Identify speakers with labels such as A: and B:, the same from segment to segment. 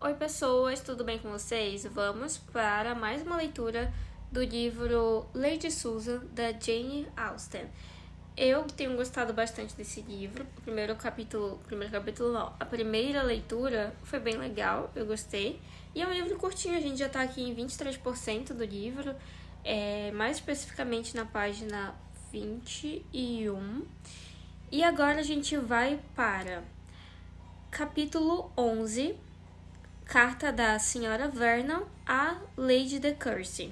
A: Oi pessoas, tudo bem com vocês? Vamos para mais uma leitura do livro Lady Susan, da Jane Austen. Eu tenho gostado bastante desse livro. O primeiro capítulo não, a primeira leitura foi bem legal, eu gostei. E é um livro curtinho, a gente já está aqui em 23% do livro, mais especificamente na página 21. E agora a gente vai para capítulo 11, Carta da Senhora Vernon a Lady de Courcy.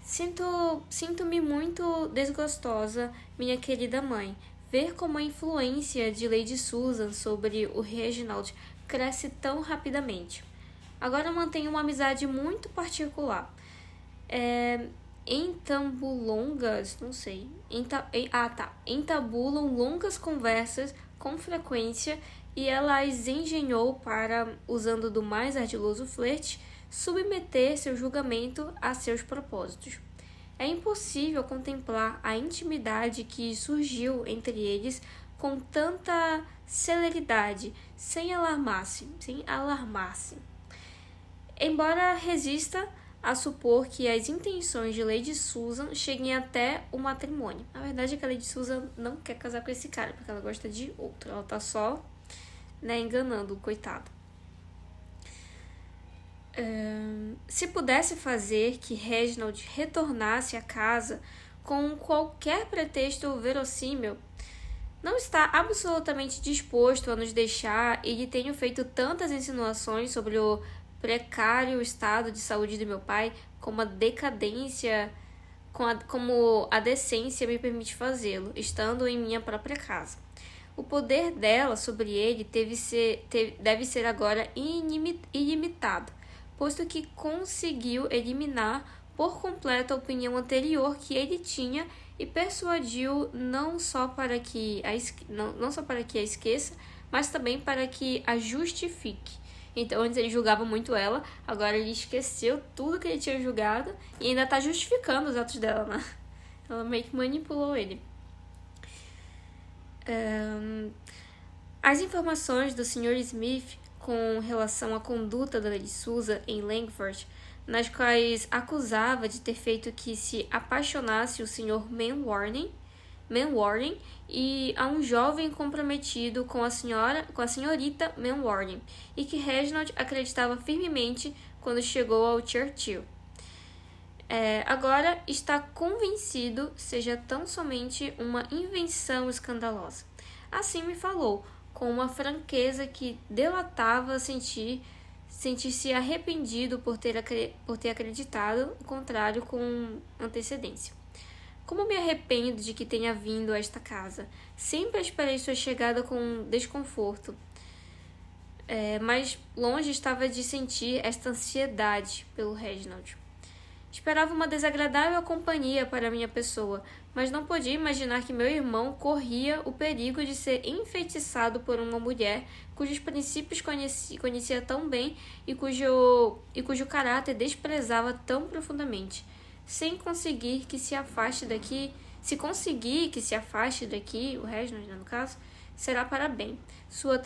A: Sinto-me muito desgostosa, minha querida mãe, ver como a influência de Lady Susan sobre o Reginald cresce tão rapidamente. Agora mantenho uma amizade muito particular. Entabulam longas conversas com frequência e ela as engenhou para, usando do mais ardiloso flerte, submeter seu julgamento a seus propósitos. É impossível contemplar a intimidade que surgiu entre eles com tanta celeridade, sem alarmar-se. Embora resista a supor que as intenções de Lady Susan cheguem até o matrimônio. Na verdade é que a Lady Susan não quer casar com esse cara, porque ela gosta de outro. Ela tá só enganando o coitado. Se pudesse fazer que Reginald retornasse à casa com qualquer pretexto verossímil, não está absolutamente disposto a nos deixar e lhe tenho feito tantas insinuações sobre o precário estado de saúde de meu pai, como a decadência, como a decência me permite fazê-lo, estando em minha própria casa. O poder dela sobre ele deve ser agora ilimitado, posto que conseguiu eliminar por completo a opinião anterior que ele tinha e persuadiu não só para que a esqueça, mas também para que a justifique. Então, antes ele julgava muito ela, agora ele esqueceu tudo que ele tinha julgado e ainda está justificando os atos dela, né? Ela meio que manipulou ele. As informações do Sr. Smith com relação à conduta da Lady Susan em Langford, nas quais acusava de ter feito que se apaixonasse o Sr. Mainwaring e a um jovem comprometido com a senhorita Mainwaring, e que Reginald acreditava firmemente quando chegou ao Churchill. Agora está convencido seja tão somente uma invenção escandalosa. Assim me falou, com uma franqueza que delatava sentir-se arrependido por ter acreditado o contrário com antecedência. Como me arrependo de que tenha vindo a esta casa. Sempre esperei sua chegada com desconforto. Mas longe estava de sentir esta ansiedade pelo Reginald. Esperava uma desagradável companhia para minha pessoa, mas não podia imaginar que meu irmão corria o perigo de ser enfeitiçado por uma mulher cujos princípios conhecia tão bem e cujo caráter desprezava tão profundamente. Se conseguir que se afaste daqui, o Reginald, no caso, será para bem. Sua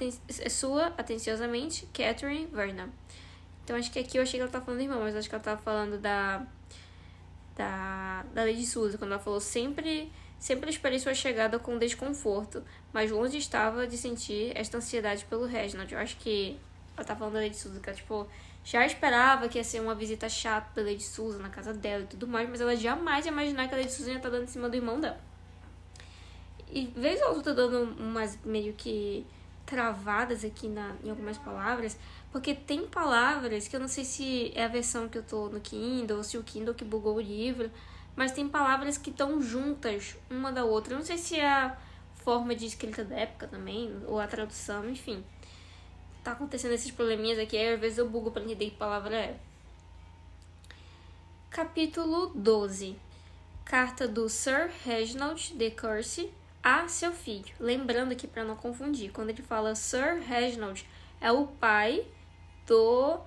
A: atenciosamente, Catherine Vernon. Então, acho que aqui eu achei que ela estava falando do irmão, mas acho que ela estava falando da Lady Susan, quando ela falou sempre esperei sua chegada com desconforto, mas longe estava de sentir esta ansiedade pelo Reginald. Eu acho que ela tá falando da Lady Susan, que ela, já esperava que ia ser uma visita chata da Lady Susan na casa dela e tudo mais, mas ela jamais ia imaginar que a Lady Susan ia estar dando em cima do irmão dela. E vez ou outra dando umas meio que travadas aqui em algumas palavras, porque tem palavras que eu não sei se é a versão que eu tô no Kindle ou se o Kindle que bugou o livro, mas tem palavras que estão juntas uma da outra. Eu não sei se é a forma de escrita da época também, ou a tradução, enfim. Tá acontecendo esses probleminhas aqui, aí às vezes eu bugo pra entender que palavra é. Capítulo 12. Carta do Sir Reginald de Courcy a seu filho. Lembrando aqui para não confundir, quando ele fala Sir Reginald, é o pai do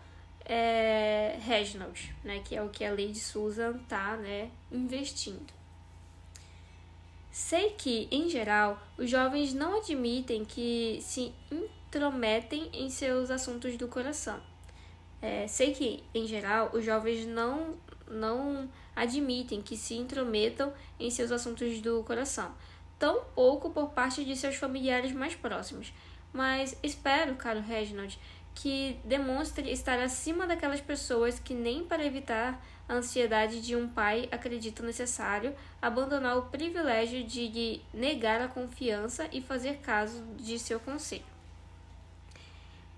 A: Reginald, né, que é o que a Lady Susan tá, investindo. Sei que, em geral, os jovens não admitem que se intrometem em seus assuntos do coração. Sei que, em geral, os jovens não admitem que se intrometam em seus assuntos do coração, tão pouco por parte de seus familiares mais próximos. Mas espero, caro Reginald, que demonstre estar acima daquelas pessoas que nem para evitar a ansiedade de um pai acreditam necessário abandonar o privilégio de lhe negar a confiança e fazer caso de seu conselho.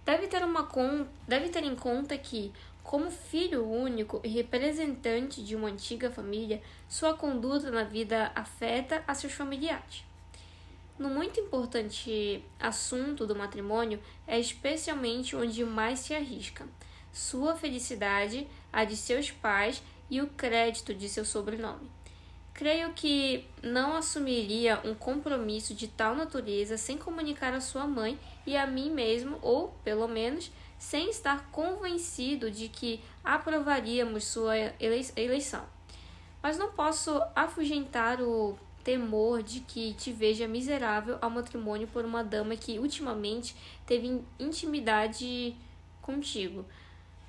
A: Deve ter em conta que, como filho único e representante de uma antiga família, sua conduta na vida afeta a seus familiares. No muito importante assunto do matrimônio é especialmente onde mais se arrisca. Sua felicidade, a de seus pais e o crédito de seu sobrenome. Creio que não assumiria um compromisso de tal natureza sem comunicar a sua mãe e a mim mesmo, ou, pelo menos, sem estar convencido de que aprovaríamos sua eleição. Mas não posso afugentar o temor de que te veja miserável ao matrimônio por uma dama que ultimamente teve intimidade contigo,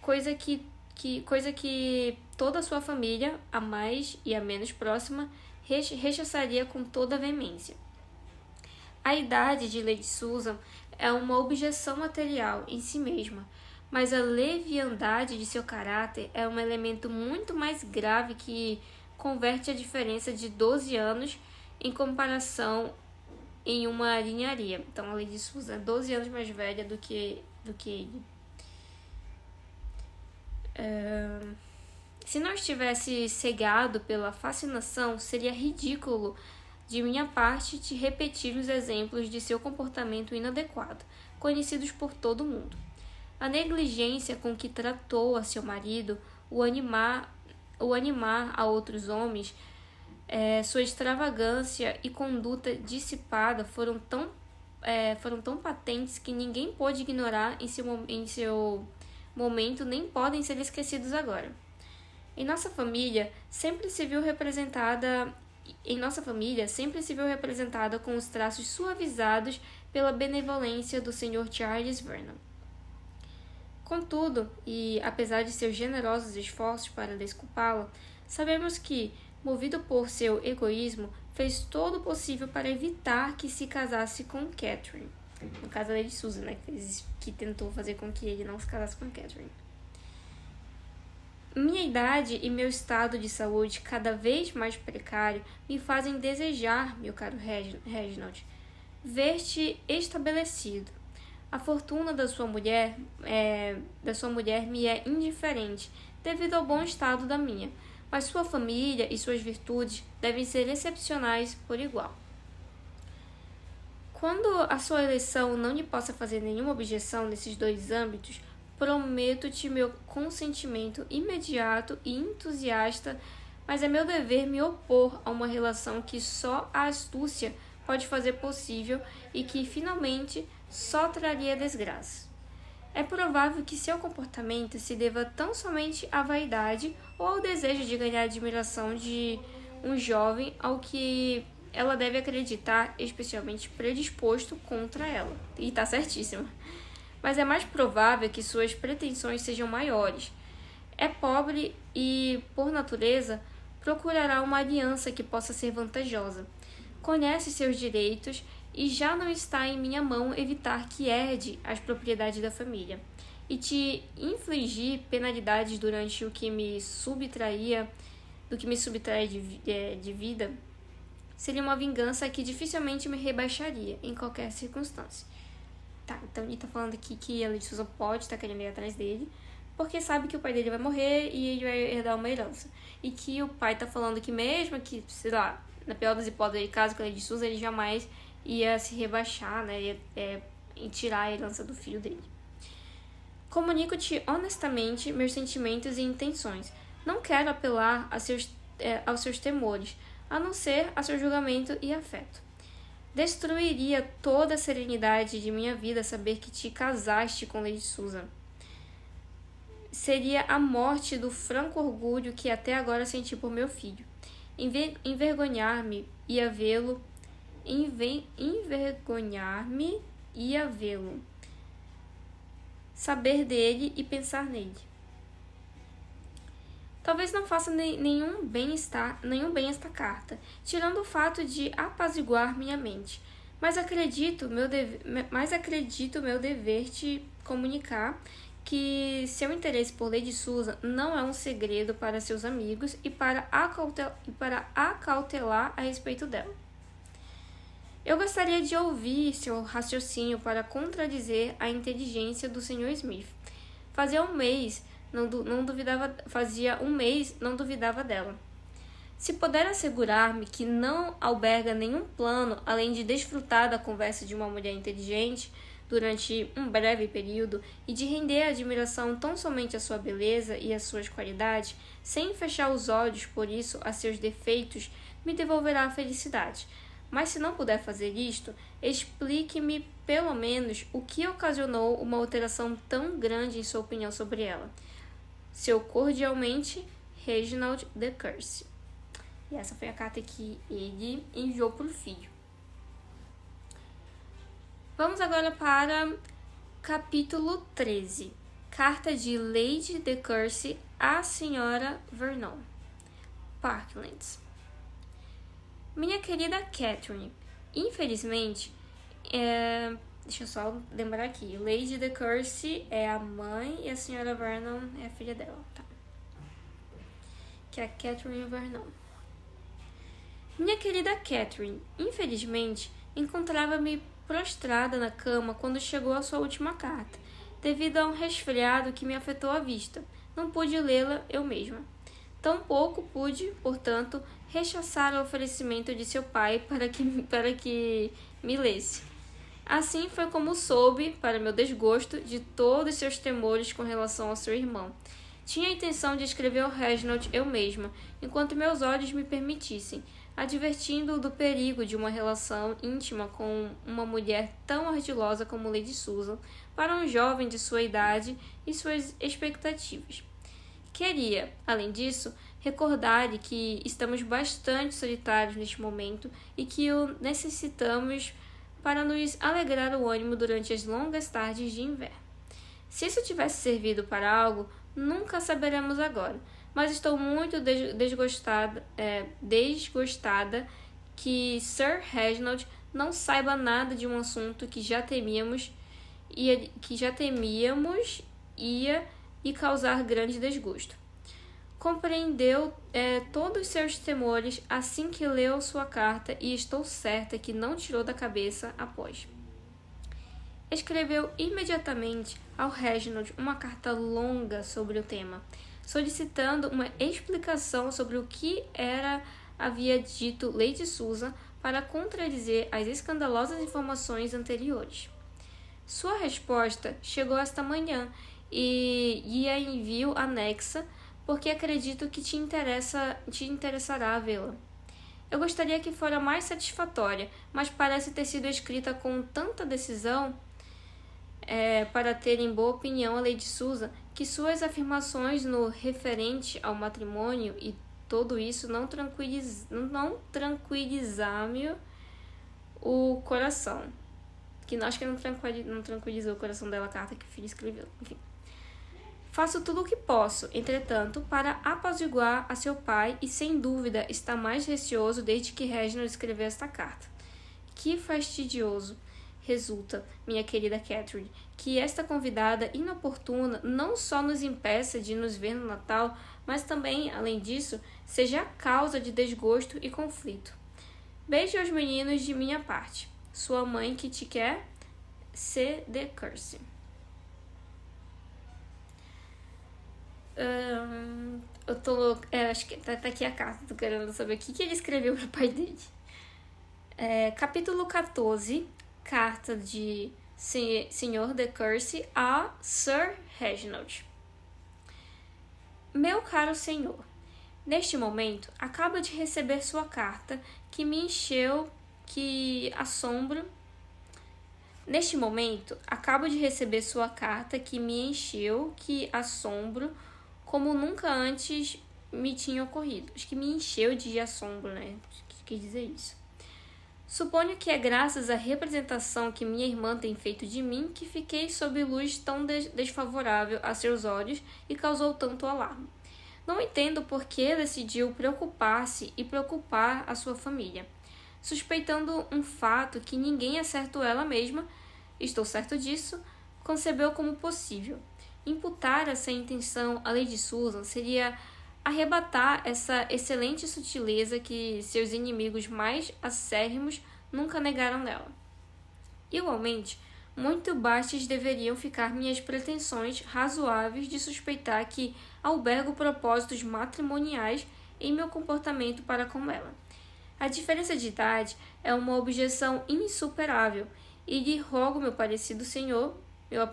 A: coisa que toda a sua família, a mais e a menos próxima, rechaçaria com toda a veemência. A idade de Lady Susan é uma objeção material em si mesma, mas a leviandade de seu caráter é um elemento muito mais grave que converte a diferença de 12 anos em comparação em uma ninharia. Então, a Lady Susan é 12 anos mais velha do que ele. Se não estivesse cegado pela fascinação, seria ridículo de minha parte te repetir os exemplos de seu comportamento inadequado, conhecidos por todo mundo. A negligência com que tratou a seu marido, o animar a outros homens, sua extravagância e conduta dissipada foram tão patentes que ninguém pôde ignorar em seu momento, nem podem ser esquecidos agora. Em nossa família sempre se viu representada com os traços suavizados pela benevolência do Sr. Charles Vernon. Contudo, e apesar de seus generosos esforços para desculpá-la, sabemos que, movido por seu egoísmo, fez todo o possível para evitar que se casasse com Catherine. No caso da Lady Susan, né, que tentou fazer com que ele não se casasse com Catherine. Minha idade e meu estado de saúde cada vez mais precário me fazem desejar, meu caro Reginald, ver-te estabelecido. A fortuna da sua mulher me é indiferente, devido ao bom estado da minha, mas sua família e suas virtudes devem ser excepcionais por igual. Quando a sua eleição não lhe possa fazer nenhuma objeção nesses dois âmbitos, prometo-te meu consentimento imediato e entusiasta, mas é meu dever me opor a uma relação que só a astúcia pode fazer possível e que, finalmente, só traria desgraça. É provável que seu comportamento se deva tão somente à vaidade ou ao desejo de ganhar a admiração de um jovem ao que ela deve acreditar especialmente predisposto contra ela. E está certíssima. Mas é mais provável que suas pretensões sejam maiores. É pobre e, por natureza, procurará uma aliança que possa ser vantajosa. Conhece seus direitos e já não está em minha mão evitar que herde as propriedades da família. E te infligir penalidades durante o que me subtraia de vida, seria uma vingança que dificilmente me rebaixaria em qualquer circunstância. Tá, então ele tá falando aqui que a Lady Susan pode estar querendo ir atrás dele, porque sabe que o pai dele vai morrer e ele vai herdar uma herança. E que o pai tá falando que mesmo que, sei lá, na pior das hipóteses, caso com a Lady Susan, ele jamais ia se rebaixar, né, em tirar a herança do filho dele. Comunico-te honestamente meus sentimentos e intenções. Não quero apelar aos seus temores, a não ser a seu julgamento e afeto. Destruiria toda a serenidade de minha vida saber que te casaste com Lady Susan. Seria a morte do franco orgulho que até agora senti por meu filho. Envergonhar-me ia vê-lo. saber dele e pensar nele. Talvez não faça nenhum bem esta carta, tirando o fato de apaziguar minha mente, mas acredito meu dever te comunicar que seu interesse por Lady Susan não é um segredo para seus amigos e para acautelar a respeito dela. Eu gostaria de ouvir seu raciocínio para contradizer a inteligência do Sr. Smith. Fazia um mês não duvidava dela. Se puder assegurar-me que não alberga nenhum plano além de desfrutar da conversa de uma mulher inteligente durante um breve período e de render admiração tão somente à sua beleza e às suas qualidades, sem fechar os olhos por isso a seus defeitos, me devolverá a felicidade. Mas se não puder fazer isto, explique-me pelo menos o que ocasionou uma alteração tão grande em sua opinião sobre ela. Seu cordialmente, Reginald de Courcy. E essa foi a carta que ele enviou para o filho. Vamos agora para capítulo 13. Carta de Lady de Courcy à Sra. Vernon. Parklands. Minha querida Catherine, infelizmente, deixa eu só lembrar aqui. Lady de Courcy é a mãe e a Sra. Vernon é a filha dela, tá? Que é a Catherine Vernon. Minha querida Catherine, infelizmente, encontrava-me prostrada na cama quando chegou a sua última carta, devido a um resfriado que me afetou a vista. Não pude lê-la eu mesma. Tampouco pude, portanto, rechaçar o oferecimento de seu pai para que me lesse. Assim foi como soube, para meu desgosto, de todos seus temores com relação ao seu irmão. Tinha a intenção de escrever ao Reginald eu mesma, enquanto meus olhos me permitissem, advertindo-o do perigo de uma relação íntima com uma mulher tão ardilosa como Lady Susan, para um jovem de sua idade e suas expectativas. Queria, além disso, recordar-lhe que estamos bastante solitários neste momento e que o necessitamos para nos alegrar o ânimo durante as longas tardes de inverno. Se isso tivesse servido para algo, nunca saberemos agora, mas estou muito desgostada que Sir Reginald não saiba nada de um assunto que já temíamos ia e causar grande desgosto. Compreendeu todos os seus temores assim que leu sua carta e estou certa que não tirou da cabeça após. Escreveu imediatamente ao Reginald uma carta longa sobre o tema, solicitando uma explicação sobre o que havia dito Lady Susan para contradizer as escandalosas informações anteriores. Sua resposta chegou esta manhã e a envio anexa porque acredito que te interessará vê-la. Eu gostaria que fora mais satisfatória, mas parece ter sido escrita com tanta decisão para ter em boa opinião a Lady Susan, que suas afirmações no referente ao matrimônio e tudo isso não tranquilizaram o coração. Que acho que não tranquilizou o coração dela a carta que o filho escreveu. Enfim. Faço tudo o que posso, entretanto, para apaziguar a seu pai e, sem dúvida, está mais receoso desde que Reginald escreveu esta carta. Que fastidioso resulta, minha querida Catherine, que esta convidada inoportuna não só nos impeça de nos ver no Natal, mas também, além disso, seja a causa de desgosto e conflito. Beijo aos meninos de minha parte. Sua mãe que te quer, C. de Courcy. Acho que tá aqui a carta, tô querendo saber o que ele escreveu pro pai dele. Capítulo 14, carta de Sr. de Courcy a Sir Reginald. Meu caro senhor, neste momento acabo de receber sua carta que me encheu de assombro como nunca antes me tinha ocorrido. Acho que me encheu de assombro, né? Quis dizer isso. Suponho que é graças à representação que minha irmã tem feito de mim que fiquei sob luz tão desfavorável a seus olhos e causou tanto alarme. Não entendo por que decidiu preocupar-se e preocupar a sua família, suspeitando um fato que ninguém exceto ela mesma, estou certo disso, concebeu como possível. Imputar essa intenção à Lady Susan seria arrebatar essa excelente sutileza que seus inimigos mais acérrimos nunca negaram nela. Igualmente, muito baixas deveriam ficar minhas pretensões razoáveis de suspeitar que albergo propósitos matrimoniais em meu comportamento para com ela. A diferença de idade é uma objeção insuperável, e lhe rogo, meu parecido senhor,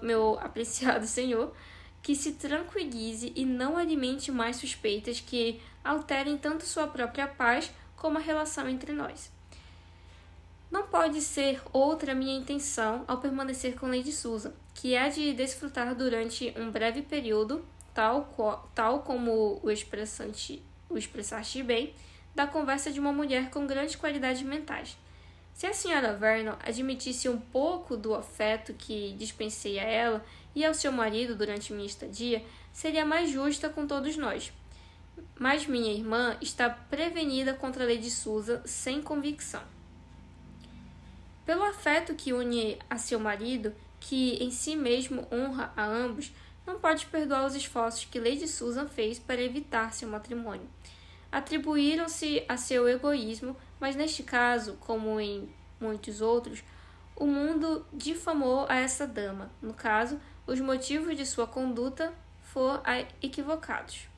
A: meu apreciado senhor, que se tranquilize e não alimente mais suspeitas que alterem tanto sua própria paz como a relação entre nós. Não pode ser outra minha intenção ao permanecer com Lady Susan, que há de desfrutar durante um breve período, tal como o expressaste bem, da conversa de uma mulher com grandes qualidades mentais. Se a senhora Vernon admitisse um pouco do afeto que dispensei a ela e ao seu marido durante minha estadia, seria mais justa com todos nós. Mas minha irmã está prevenida contra Lady Susan sem convicção. Pelo afeto que une a seu marido, que em si mesmo honra a ambos, não pode perdoar os esforços que Lady Susan fez para evitar seu matrimônio. Atribuíram-se a seu egoísmo, mas neste caso, como em muitos outros, o mundo difamou a essa dama. No caso, os motivos de sua conduta foram equivocados.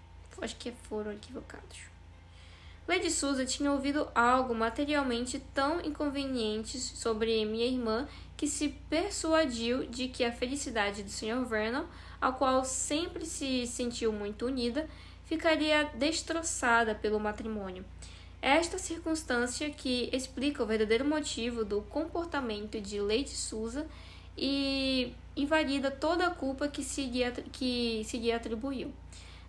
A: Lady Susan tinha ouvido algo materialmente tão inconveniente sobre minha irmã que se persuadiu de que a felicidade do Sr. Vernon, ao qual sempre se sentiu muito unida, ficaria destroçada pelo matrimônio. Esta circunstância que explica o verdadeiro motivo do comportamento de Lady Susan e invalida toda a culpa que se lhe atribuiu.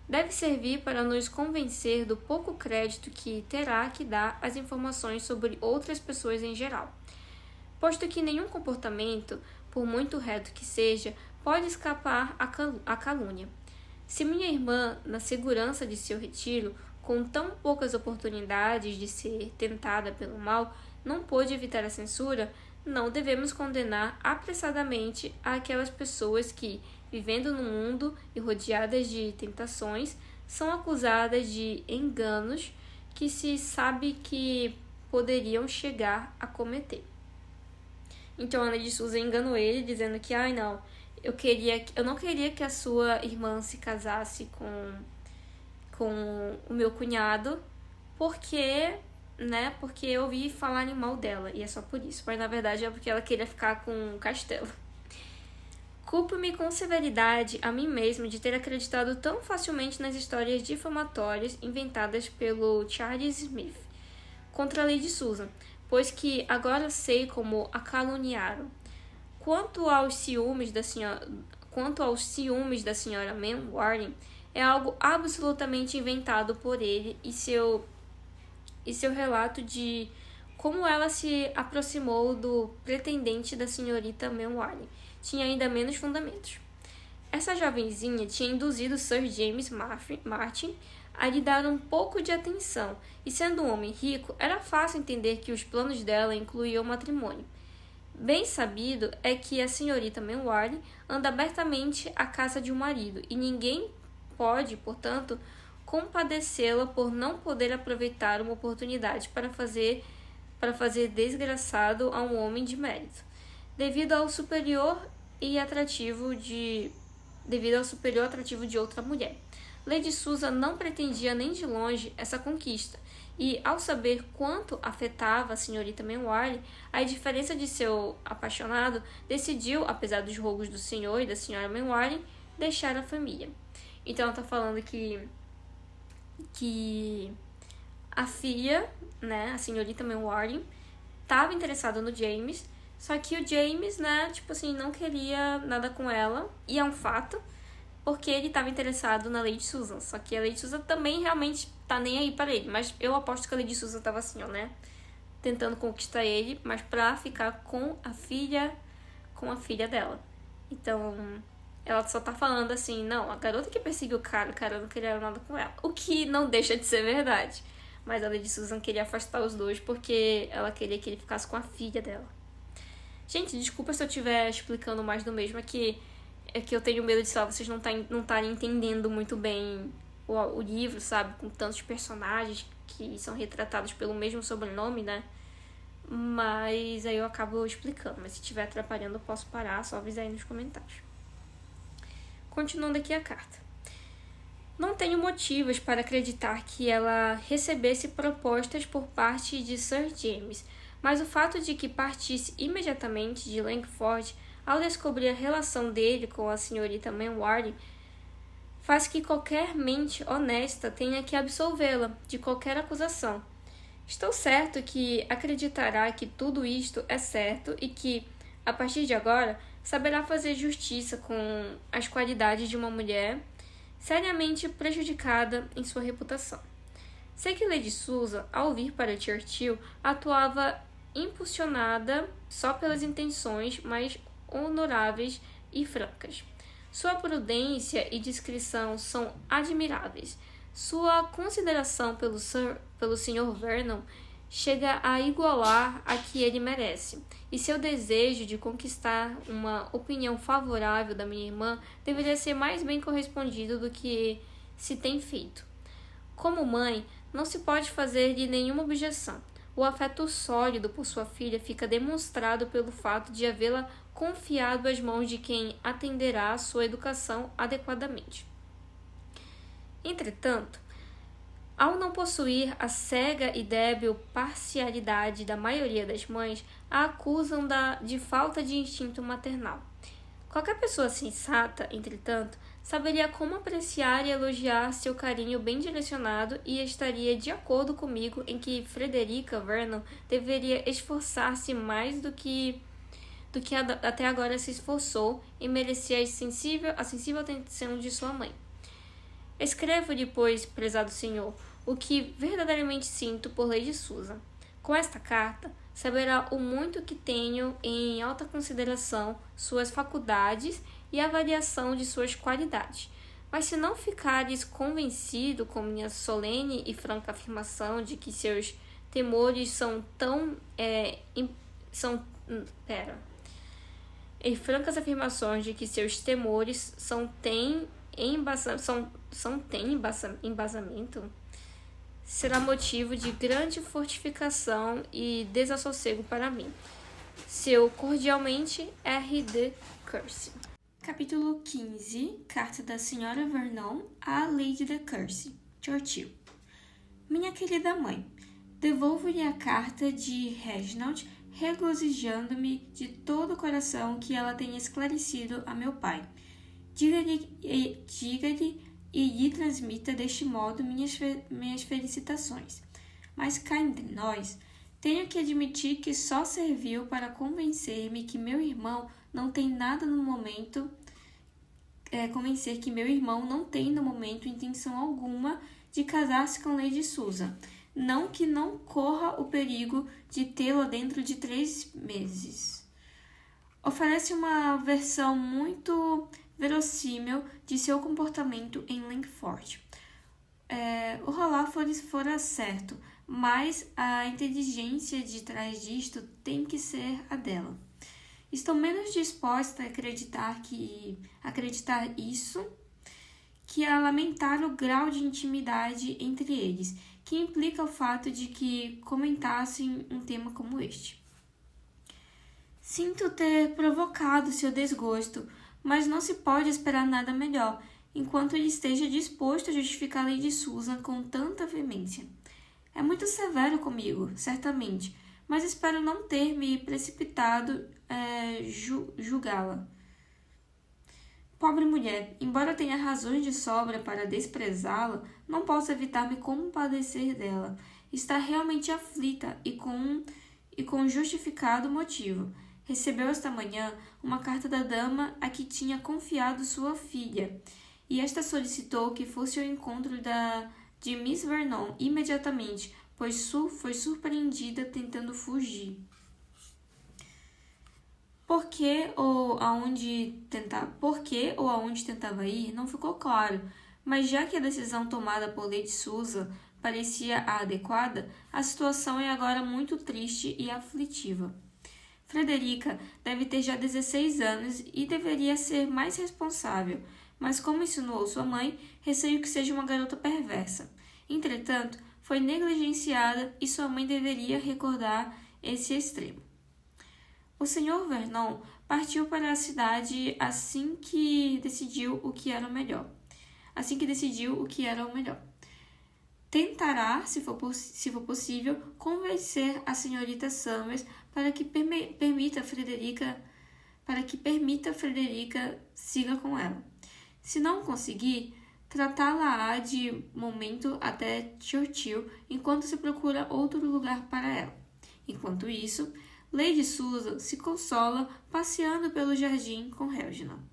A: Deve servir para nos convencer do pouco crédito que terá que dar às informações sobre outras pessoas em geral, posto que nenhum comportamento, por muito reto que seja, pode escapar à calúnia. Se minha irmã, na segurança de seu retiro, com tão poucas oportunidades de ser tentada pelo mal, não pôde evitar a censura, não devemos condenar apressadamente aquelas pessoas que, vivendo no mundo e rodeadas de tentações, são acusadas de enganos que se sabe que poderiam chegar a cometer. Então a Lady Susan enganou ele, dizendo que, eu não queria que a sua irmã se casasse com o meu cunhado, porque eu ouvi falarem mal dela, e é só por isso. Mas na verdade é porque ela queria ficar com o castelo. Culpo-me com severidade a mim mesmo de ter acreditado tão facilmente nas histórias difamatórias inventadas pelo Charles Smith contra a Lady Susan, pois que agora sei como a caluniaram. Quanto aos ciúmes da senhora Mainwaring, é algo absolutamente inventado por ele e seu relato de como ela se aproximou do pretendente da senhorita Mainwaring tinha ainda menos fundamentos. Essa jovenzinha tinha induzido Sir James Martin a lhe dar um pouco de atenção, e sendo um homem rico, era fácil entender que os planos dela incluíam o matrimônio. Bem sabido é que a senhorita Mainwaring anda abertamente à caça de um marido, e ninguém pode, portanto, compadecê-la por não poder aproveitar uma oportunidade para fazer desgraçado a um homem de mérito, devido ao superior atrativo de outra mulher. Lady Susan não pretendia nem de longe essa conquista, e, ao saber quanto afetava a senhorita Mainwaring a indiferença de seu apaixonado, decidiu, apesar dos rogos do senhor e da senhora Mainwaring, deixar a família. Então ela está falando que a filha, a senhorita Mainwaring, estava interessada no James, só que o James, não queria nada com ela, e é um fato, porque ele estava interessado na Lady Susan. Só que a Lady Susan também realmente tá nem aí para ele, mas eu aposto que a Lady Susan estava assim, tentando conquistar ele, mas pra ficar com a filha dela. Então, ela só tá falando assim, não, a garota que perseguiu o cara não queria nada com ela. O que não deixa de ser verdade. Mas a Lady Susan queria afastar os dois porque ela queria que ele ficasse com a filha dela. Gente, desculpa se eu estiver explicando mais do mesmo, é que eu tenho medo de, sei lá, vocês não estarem entendendo muito bem o livro, sabe? Com tantos personagens que são retratados pelo mesmo sobrenome, né? Mas aí eu acabo explicando. Mas se estiver atrapalhando, eu posso parar, só avisar aí nos comentários. Continuando aqui a carta. Não tenho motivos para acreditar que ela recebesse propostas por parte de Sir James, mas o fato de que partisse imediatamente de Langford ao descobrir a relação dele com a senhorita Mainwaring faz que qualquer mente honesta tenha que absolvê-la de qualquer acusação. Estou certo que acreditará que tudo isto é certo e que, a partir de agora, saberá fazer justiça com as qualidades de uma mulher seriamente prejudicada em sua reputação. Sei que Lady Susan, ao vir para Churchill, atuava impulsionada só pelas intenções mais honoráveis e francas. Sua prudência e discrição são admiráveis. Sua consideração pelo Sr. Vernon chega a igualar a que ele merece, e seu desejo de conquistar uma opinião favorável da minha irmã deveria ser mais bem correspondido do que se tem feito. Como mãe, não se pode fazer-lhe nenhuma objeção. O afeto sólido por sua filha fica demonstrado pelo fato de havê-la confiado às mãos de quem atenderá à sua educação adequadamente. Entretanto, ao não possuir a cega e débil parcialidade da maioria das mães, a acusam de falta de instinto maternal. Qualquer pessoa sensata, entretanto, saberia como apreciar e elogiar seu carinho bem direcionado e estaria de acordo comigo em que Frederica Vernon deveria esforçar-se mais do que até agora se esforçou e merecia a sensível atenção de sua mãe. Escrevo-lhe, pois, prezado senhor, o que verdadeiramente sinto por Lady Susan. Com esta carta, saberá o muito que tenho em alta consideração suas faculdades e avaliação de suas qualidades. Mas se não ficares convencido com minha solene e franca afirmação de que seus temores e francas afirmações de que seus temores têm embasamento, será motivo de grande fortificação e desassossego para mim. Seu cordialmente, R.D. Courcy. Capítulo 15. Carta da Sra. Vernon a Lady de Courcy, Churchill. Minha querida mãe, devolvo-lhe a carta de Reginald, regozijando-me de todo o coração que ela tenha esclarecido a meu pai. Diga-lhe e lhe transmita deste modo minhas felicitações. Mas cá entre nós, tenho que admitir que só serviu para convencer-me que meu irmão não tem no momento intenção alguma de casar-se com Lady Susan, não que não corra o perigo de tê-la dentro de 3 meses. Oferece uma versão muito verossímil de seu comportamento em Langford. O rolar fora certo, mas a inteligência de trás disto tem que ser a dela. Estou menos disposta a acreditar isso que a lamentar o grau de intimidade entre eles, que implica o fato de que comentassem um tema como este. Sinto ter provocado seu desgosto, mas não se pode esperar nada melhor, enquanto ele esteja disposto a justificar Lady Susan com tanta veemência. É muito severo comigo, certamente, mas espero não ter me precipitado julgá-la. Pobre mulher, embora tenha razões de sobra para desprezá-la, não posso evitar me compadecer dela. Está realmente aflita e com justificado motivo. Recebeu esta manhã uma carta da dama a que tinha confiado sua filha, e esta solicitou que fosse ao encontro de Miss Vernon imediatamente, pois foi surpreendida tentando fugir. Por que ou aonde tentava ir não ficou claro, mas já que a decisão tomada por Lady Susan parecia a adequada, a situação é agora muito triste e aflitiva. Frederica deve ter já 16 anos e deveria ser mais responsável, mas como ensinou sua mãe, receio que seja uma garota perversa. Entretanto, foi negligenciada e sua mãe deveria recordar esse extremo. O Sr. Vernon partiu para a cidade assim que decidiu o que era o melhor. Tentará, se for possível, convencer a senhorita Summers para que permita Frederica siga com ela. Se não conseguir, tratá-la-á de momento até Churchill, enquanto se procura outro lugar para ela. Enquanto isso, Lady Susan se consola passeando pelo jardim com Reginald,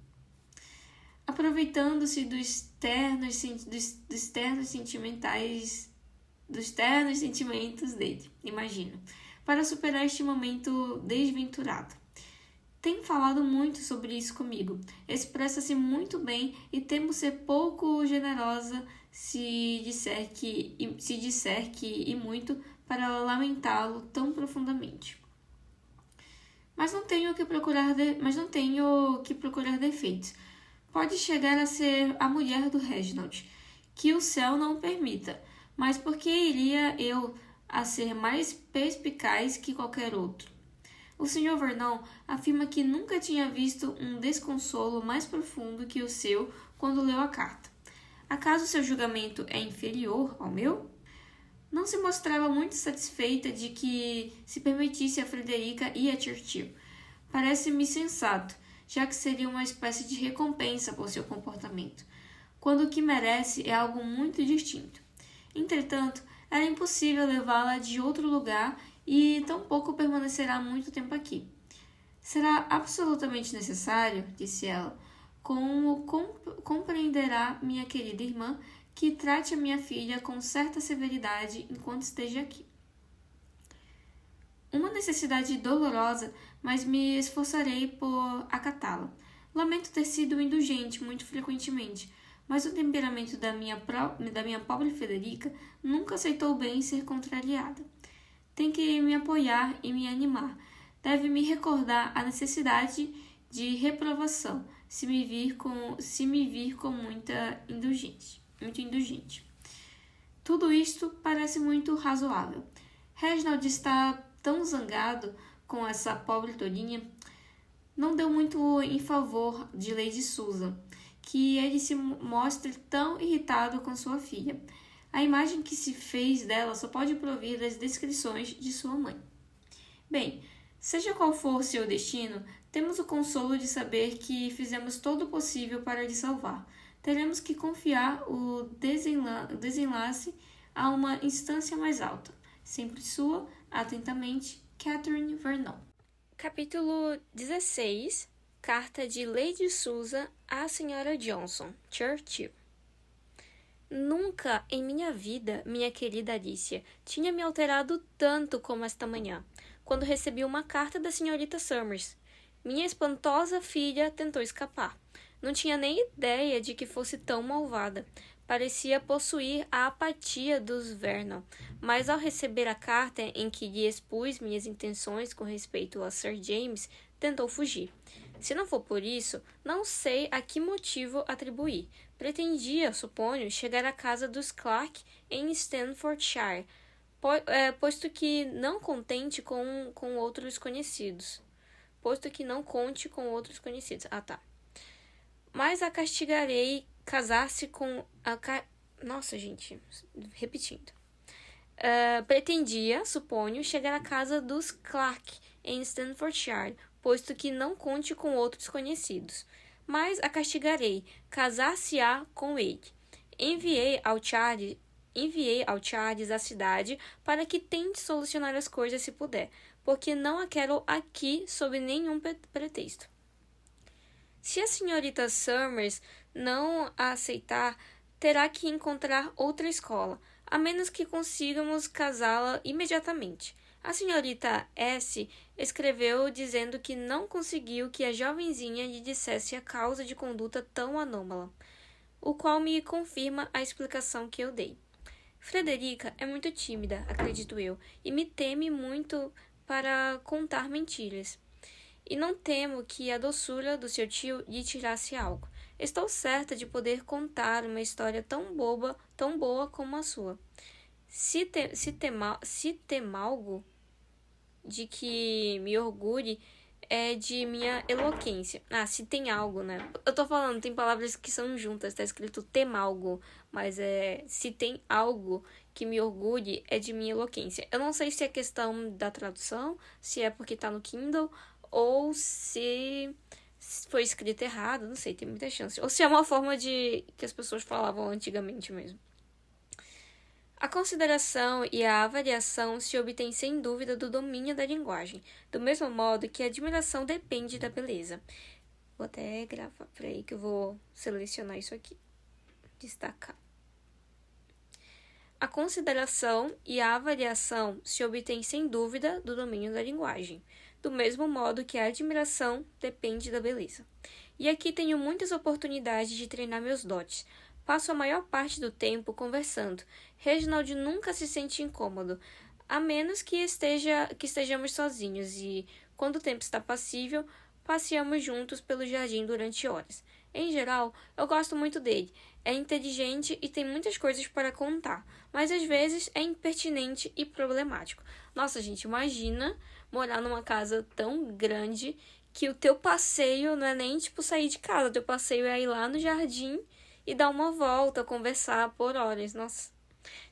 A: aproveitando-se dos ternos sentimentos dele, imagino, para superar este momento desventurado. Tem falado muito sobre isso comigo. Expressa-se muito bem e temo ser pouco generosa se disser que e muito para lamentá-lo tão profundamente. Mas não tenho que procurar defeitos. Pode chegar a ser a mulher do Reginald, que o céu não permita, mas por que iria eu a ser mais perspicaz que qualquer outro? O Sr. Vernon afirma que nunca tinha visto um desconsolo mais profundo que o seu quando leu a carta. Acaso seu julgamento é inferior ao meu? Não se mostrava muito satisfeita de que se permitisse a Frederica ir a Churchill. Parece-me sensato, já que seria uma espécie de recompensa por seu comportamento, quando o que merece é algo muito distinto. Entretanto, era impossível levá-la de outro lugar e tampouco permanecerá muito tempo aqui. Será absolutamente necessário, disse ela, como compreenderá minha querida irmã, que trate a minha filha com certa severidade enquanto esteja aqui. Uma necessidade dolorosa, mas me esforçarei por acatá-la. Lamento ter sido indulgente muito frequentemente, mas o temperamento da minha pobre Frederica nunca aceitou bem ser contrariada. Tem que me apoiar e me animar. Deve me recordar a necessidade de reprovação, se me vir com muito indulgente. Tudo isto parece muito razoável. Reginald está tão zangado com essa pobre tolinha. Não deu muito em favor de Lady Susan, que ele se mostre tão irritado com sua filha. A imagem que se fez dela só pode provir das descrições de sua mãe. Bem, seja qual for seu destino, temos o consolo de saber que fizemos todo o possível para lhe salvar. Teremos que confiar o desenlace a uma instância mais alta. Sempre sua, atentamente, Catherine Vernon. Capítulo 16. Carta de Lady Susan à Sra. Johnson, Churchill. Nunca em minha vida, minha querida Alicia, tinha me alterado tanto como esta manhã, quando recebi uma carta da senhorita Summers. Minha espantosa filha tentou escapar. Não tinha nem ideia de que fosse tão malvada. Parecia possuir a apatia dos Vernon, mas ao receber a carta em que lhe expus minhas intenções com respeito a Sir James, tentou fugir. Se não for por isso, não sei a que motivo atribuir. Pretendia, suponho, chegar à casa dos Clark em Staffordshire, posto que não conte com outros conhecidos. Mas a castigarei casar-se com a... Nossa, gente, repetindo. Pretendia, suponho, chegar à casa dos Clark em Staffordshire, posto que não conte com outros conhecidos. Mas a castigarei, casar-se-á com ele. Enviei ao Charles a cidade para que tente solucionar as coisas se puder, porque não a quero aqui sob nenhum pretexto. Se a senhorita Summers não a aceitar, terá que encontrar outra escola. a menos que consigamos casá-la imediatamente. A senhorita S. escreveu dizendo que não conseguiu que a jovenzinha lhe dissesse a causa de conduta tão anômala, o qual me confirma a explicação que eu dei. Frederica é muito tímida, acredito eu, e me teme muito para contar mentiras. E não temo que a doçura do seu tio lhe tirasse algo. Estou certa de poder contar uma história tão boa como a sua. Se tem algo de que me orgulhe, é de minha eloquência. Se tem algo, né? Eu tô falando, tem palavras que são juntas, tá escrito temalgo, mas se tem algo que me orgulhe, é de minha eloquência. Eu não sei se é questão da tradução, se é porque tá no Kindle, ou se foi escrito errado, não sei, tem muita chance. Ou se é uma forma de que as pessoas falavam antigamente mesmo. A consideração e a avaliação se obtêm sem dúvida do domínio da linguagem, do mesmo modo que a admiração depende da beleza. Vou até gravar, peraí que eu vou selecionar isso aqui, destacar. A consideração e a avaliação se obtêm sem dúvida do domínio da linguagem, do mesmo modo que a admiração depende da beleza. E aqui tenho muitas oportunidades de treinar meus dotes. Passo a maior parte do tempo conversando. Reginald nunca se sente incômodo, a menos que estejamos sozinhos e, quando o tempo está passível, passeamos juntos pelo jardim durante horas. Em geral, eu gosto muito dele. É inteligente e tem muitas coisas para contar, mas às vezes é impertinente e problemático. Nossa, gente, imagina morar numa casa tão grande que o teu passeio não é nem sair de casa, o teu passeio é ir lá no jardim e dar uma volta, conversar por horas. Nossa,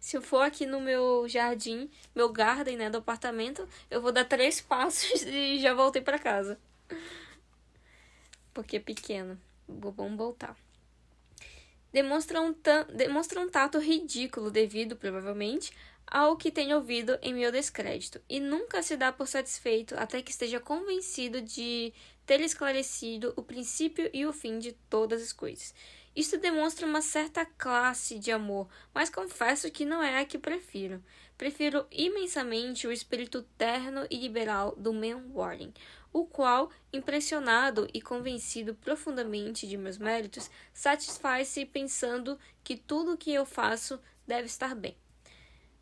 A: se eu for aqui no meu jardim, meu garden, né, do apartamento, eu vou dar 3 passos e já voltei para casa. Porque é pequeno. Vamos voltar. Demonstra um tato ridículo devido, provavelmente, ao que tem ouvido em meu descrédito, e nunca se dá por satisfeito até que esteja convencido de ter esclarecido o princípio e o fim de todas as coisas. Isto demonstra uma certa classe de amor, mas confesso que não é a que prefiro. Prefiro imensamente o espírito terno e liberal do Mainwaring, o qual, impressionado e convencido profundamente de meus méritos, satisfaz-se pensando que tudo o que eu faço deve estar bem.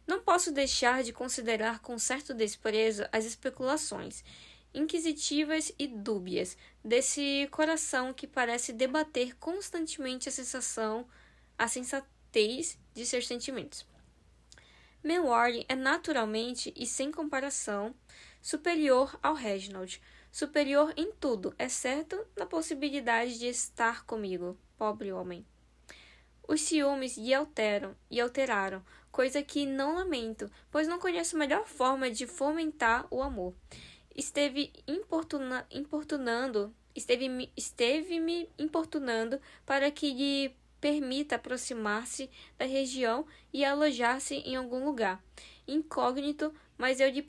A: Não posso deixar de considerar com certo desprezo as especulações inquisitivas e dúbias desse coração que parece debater constantemente a sensatez de seus sentimentos. Mainwaring é naturalmente e sem comparação superior ao Reginald, superior em tudo, exceto na possibilidade de estar comigo, pobre homem. Os ciúmes lhe alteraram, coisa que não lamento, pois não conheço melhor forma de fomentar o amor. Esteve me importunando para que lhe permita aproximar-se da região e alojar-se em algum lugar, incógnito, mas eu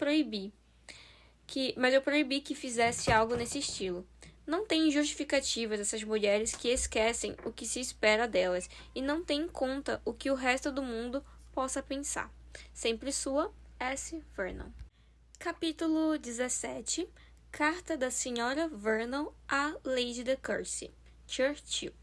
A: proibi que fizesse algo nesse estilo. Não tem justificativas essas mulheres que esquecem o que se espera delas e não têm em conta o que o resto do mundo possa pensar. Sempre sua, S. Vernon. Capítulo 17. Carta da Sra. Vernon a Lady de Courcy, Churchill.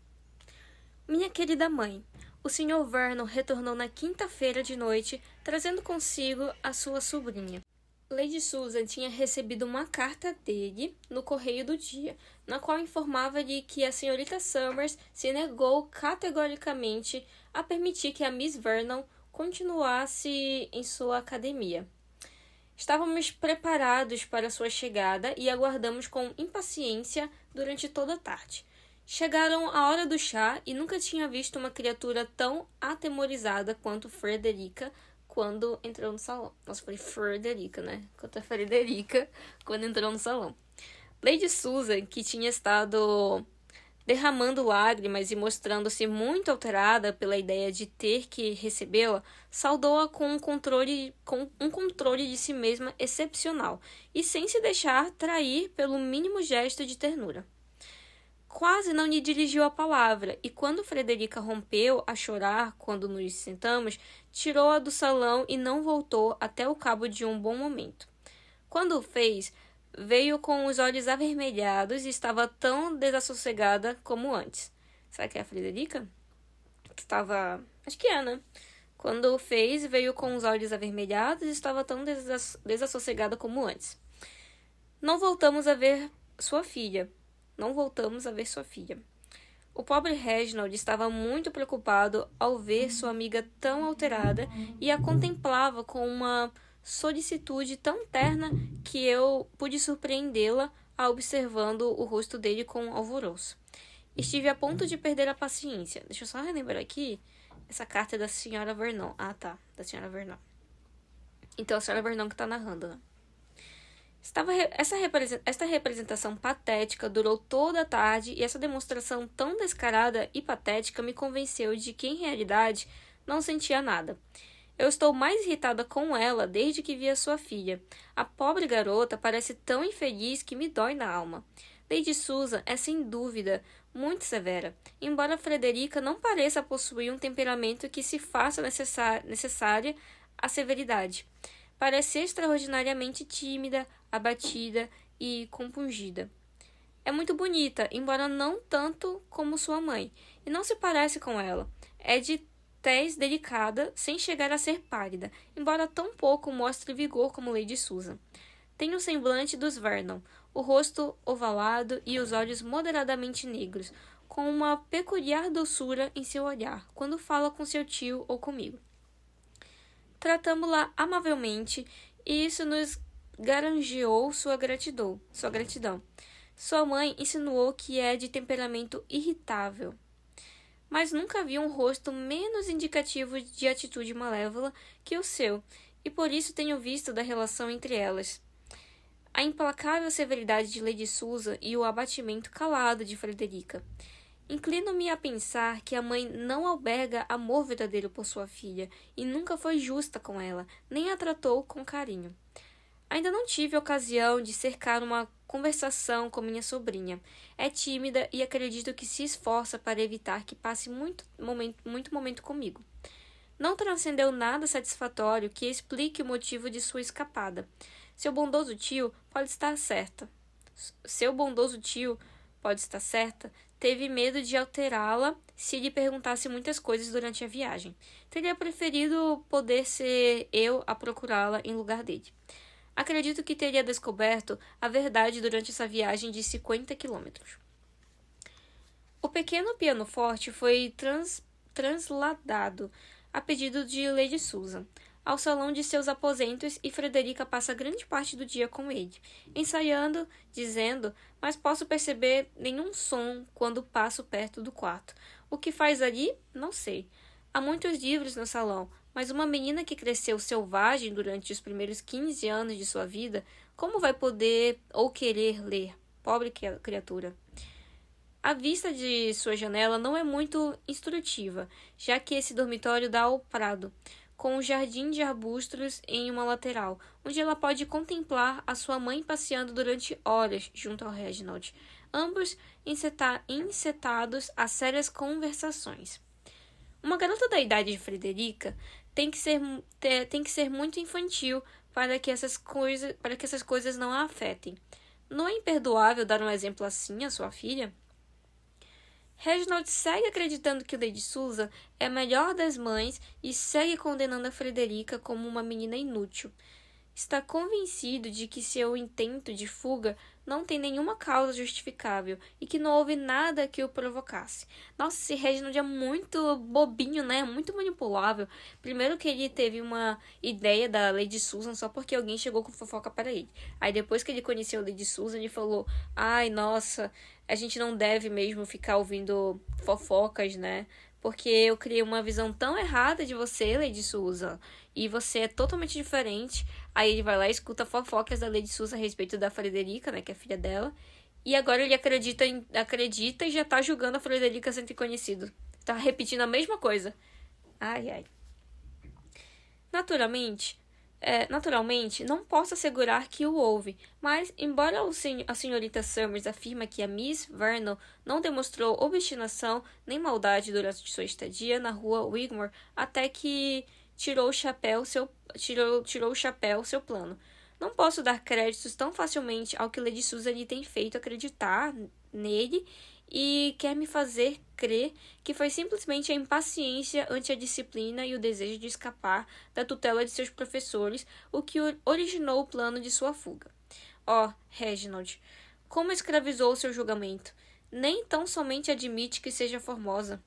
A: Minha querida mãe, o Sr. Vernon retornou na quinta-feira de noite, trazendo consigo a sua sobrinha. Lady Susan tinha recebido uma carta dele no correio do dia, na qual informava-lhe que a senhorita Summers se negou categoricamente a permitir que a Miss Vernon continuasse em sua academia. Estávamos preparados para sua chegada e aguardamos com impaciência durante toda a tarde. Chegaram a hora do chá e nunca tinha visto uma criatura tão atemorizada quanto Frederica quando entrou no salão. Nossa, foi Frederica, né? Quanto a Frederica quando entrou no salão. Lady Susan, que tinha estado derramando lágrimas e mostrando-se muito alterada pela ideia de ter que recebê-la, saudou-a com um controle de si mesma excepcional e sem se deixar trair pelo mínimo gesto de ternura. quase não lhe dirigiu a palavra, e quando Frederica rompeu a chorar quando nos sentamos, tirou-a do salão e não voltou até o cabo de um bom momento. Quando o fez, veio com os olhos avermelhados e estava tão desassossegada como antes. Será que é a Frederica? Acho que é, né? Quando o fez, veio com os olhos avermelhados e estava tão desassossegada como antes. Não voltamos a ver sua filha. O pobre Reginald estava muito preocupado ao ver sua amiga tão alterada e a contemplava com uma solicitude tão terna que eu pude surpreendê-la observando o rosto dele com alvoroço. Estive a ponto de perder a paciência. Deixa eu só relembrar aqui. Essa carta é da senhora Vernon. Ah, tá. Da senhora Vernon. Então, a senhora Vernon que tá narrando, né? Esta representação patética durou toda a tarde e essa demonstração tão descarada e patética me convenceu de que, em realidade, não sentia nada. Eu estou mais irritada com ela desde que vi a sua filha. A pobre garota parece tão infeliz que me dói na alma. Lady Susan é, sem dúvida, muito severa, embora Frederica não pareça possuir um temperamento que se faça necessária à severidade. Parece extraordinariamente tímida, abatida e compungida. É muito bonita, embora não tanto como sua mãe, e não se parece com ela. É de tez delicada, sem chegar a ser pálida, embora tão pouco mostre vigor como Lady Susan. Tem o semblante dos Vernon, o rosto ovalado e os olhos moderadamente negros, com uma peculiar doçura em seu olhar, quando fala com seu tio ou comigo. Tratamo-la amavelmente, e isso nos granjeou sua gratidão. Sua mãe insinuou que é de temperamento irritável, mas nunca vi um rosto menos indicativo de atitude malévola que o seu, e por isso tenho visto da relação entre elas. A implacável severidade de Lady Susan e o abatimento calado de Frederica. Inclino-me a pensar que a mãe não alberga amor verdadeiro por sua filha e nunca foi justa com ela, nem a tratou com carinho. Ainda não tive ocasião de cercar uma conversação com minha sobrinha. É tímida e acredito que se esforça para evitar que passe muito momento comigo. Não transcendeu nada satisfatório que explique o motivo de sua escapada. Seu bondoso tio pode estar certa. Teve medo de alterá-la se lhe perguntasse muitas coisas durante a viagem. Teria preferido poder ser eu a procurá-la em lugar dele. Acredito que teria descoberto a verdade durante essa viagem de 50 quilômetros. O pequeno pianoforte foi transladado, a pedido de Lady Susan, ao salão de seus aposentos e Frederica passa grande parte do dia com ele, ensaiando, dizendo, mas posso perceber nenhum som quando passo perto do quarto. O que faz ali? Não sei. Há muitos livros no salão, mas uma menina que cresceu selvagem durante os primeiros 15 anos de sua vida, como vai poder ou querer ler? Pobre criatura. A vista de sua janela não é muito instrutiva, já que esse dormitório dá ao prado, com um jardim de arbustos em uma lateral, onde ela pode contemplar a sua mãe passeando durante horas junto ao Reginald, ambos encetados a sérias conversações. Uma garota da idade de Frederica tem que ser muito infantil para que essas coisas não a afetem. Não é imperdoável dar um exemplo assim à sua filha? Reginald segue acreditando que Lady Susan é a melhor das mães e segue condenando a Frederica como uma menina inútil. Está convencido de que seu intento de fuga não tem nenhuma causa justificável e que não houve nada que o provocasse. Nossa, esse Reginald é muito bobinho, né? Muito manipulável. Primeiro que ele teve uma ideia da Lady Susan só porque alguém chegou com fofoca para ele. Aí depois que ele conheceu a Lady Susan, ele falou, ai, nossa, a gente não deve mesmo ficar ouvindo fofocas, né? Porque eu criei uma visão tão errada de você, Lady Susan, e você é totalmente diferente. Aí ele vai lá e escuta fofocas da Lady Susan a respeito da Frederica, né, que é a filha dela. E agora ele acredita e já tá julgando a Frederica sem ter conhecido. Tá repetindo a mesma coisa. Ai, ai. Naturalmente, Naturalmente, não posso assegurar que o houve, mas, embora a senhorita Summers afirme que a Miss Vernon não demonstrou obstinação nem maldade durante sua estadia na rua Wigmore até que tirou o chapéu seu plano. Não posso dar créditos tão facilmente ao que Lady Susan lhe tem feito acreditar nele e quer me fazer crer que foi simplesmente a impaciência ante a disciplina e o desejo de escapar da tutela de seus professores o que originou o plano de sua fuga. Reginald, como escravizou seu julgamento? Nem tão somente admite que seja formosa.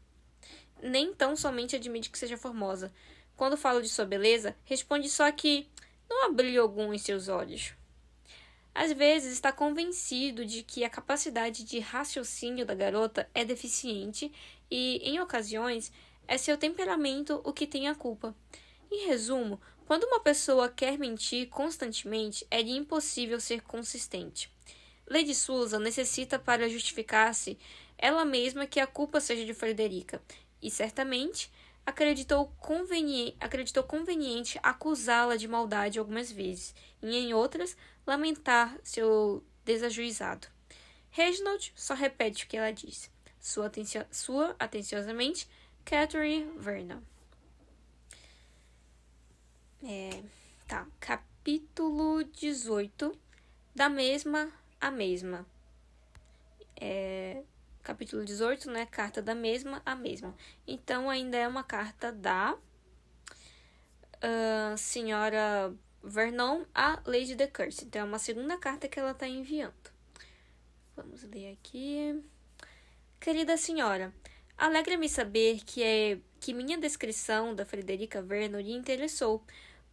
A: Quando falo de sua beleza, responde só que não há brilho algum em seus olhos. Às vezes está convencido de que a capacidade de raciocínio da garota é deficiente e, em ocasiões, é seu temperamento o que tem a culpa. Em resumo, quando uma pessoa quer mentir constantemente, é-lhe impossível ser consistente. Lady Susan necessita para justificar-se ela mesma que a culpa seja de Frederica, e certamente acreditou conveniente acusá-la de maldade algumas vezes, e em outras lamentar seu desajuizado. Reginald só repete o que ela disse. Sua atenciosamente, Catherine Vernon. Capítulo 18. Da mesma a mesma. Capítulo 18, né? Carta da mesma a mesma. Então, ainda é uma carta da senhora Vernon a Lady de Courcy. Então, é uma segunda carta que ela está enviando. Vamos ler aqui. Querida senhora, alegra-me saber que minha descrição da Frederica Vernon lhe interessou,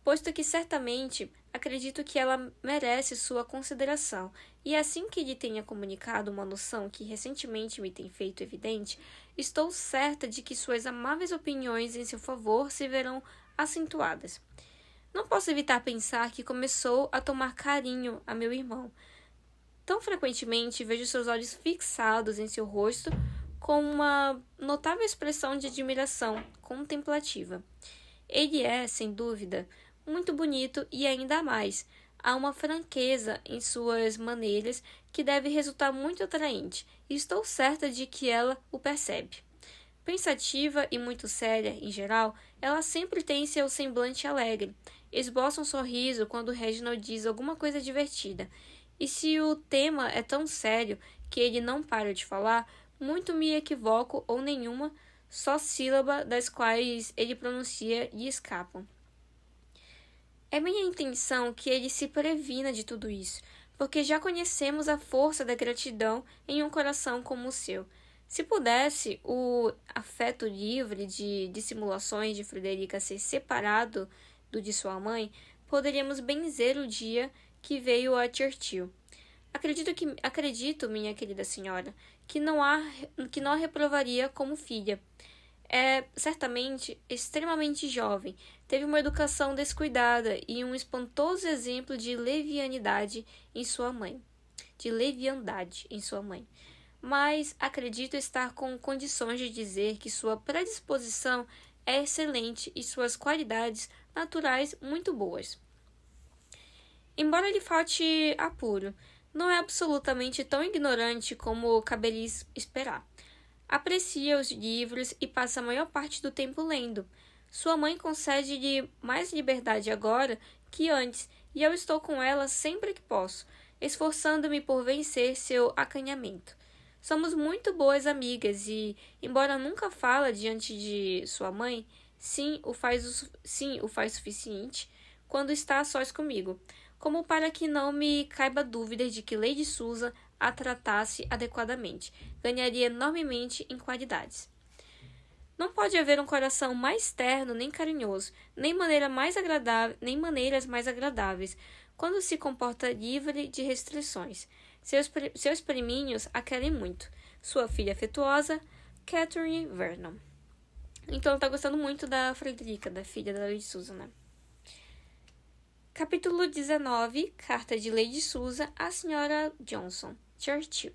A: posto que certamente acredito que ela merece sua consideração, e assim que lhe tenha comunicado uma noção que recentemente me tem feito evidente, estou certa de que suas amáveis opiniões em seu favor se verão acentuadas. Não posso evitar pensar que começou a tomar carinho a meu irmão. Tão frequentemente vejo seus olhos fixados em seu rosto com uma notável expressão de admiração contemplativa. Ele é, sem dúvida, muito bonito e ainda mais, há uma franqueza em suas maneiras que deve resultar muito atraente, e estou certa de que ela o percebe. Pensativa e muito séria, em geral, ela sempre tem seu semblante alegre, esboça um sorriso quando Reginald diz alguma coisa divertida, e se o tema é tão sério que ele não para de falar, muito me equivoco ou nenhuma, só sílaba das quais ele pronuncia lhe escapam. É minha intenção que ele se previna de tudo isso, porque já conhecemos a força da gratidão em um coração como o seu. Se pudesse o afeto livre de dissimulações de Frederica ser separado do de sua mãe, poderíamos benzer o dia que veio a Churchill. Acredito, minha querida senhora, que não a reprovaria como filha. É certamente extremamente jovem, teve uma educação descuidada e um espantoso exemplo de leviandade em sua mãe. Mas acredito estar com condições de dizer que sua predisposição é excelente e suas qualidades naturais muito boas. Embora lhe falte apuro, não é absolutamente tão ignorante como caberia esperar. Aprecia os livros e passa a maior parte do tempo lendo. Sua mãe concede-lhe mais liberdade agora que antes, e eu estou com ela sempre que posso, esforçando-me por vencer seu acanhamento. Somos muito boas amigas e, embora nunca fale diante de sua mãe, sim o faz suficiente quando está a sós comigo, como para que não me caiba dúvida de que Lady Susan a tratasse adequadamente, ganharia enormemente em qualidades. Não pode haver um coração mais terno nem carinhoso, nem maneiras mais agradáveis, quando se comporta livre de restrições. Seus priminhos a querem muito. Sua filha afetuosa, Catherine Vernon. Então, ela está gostando muito da Frederica, da filha da Lady Susan, né? Capítulo 19. Carta de Lady Susan à Sra. Johnson, Churchill.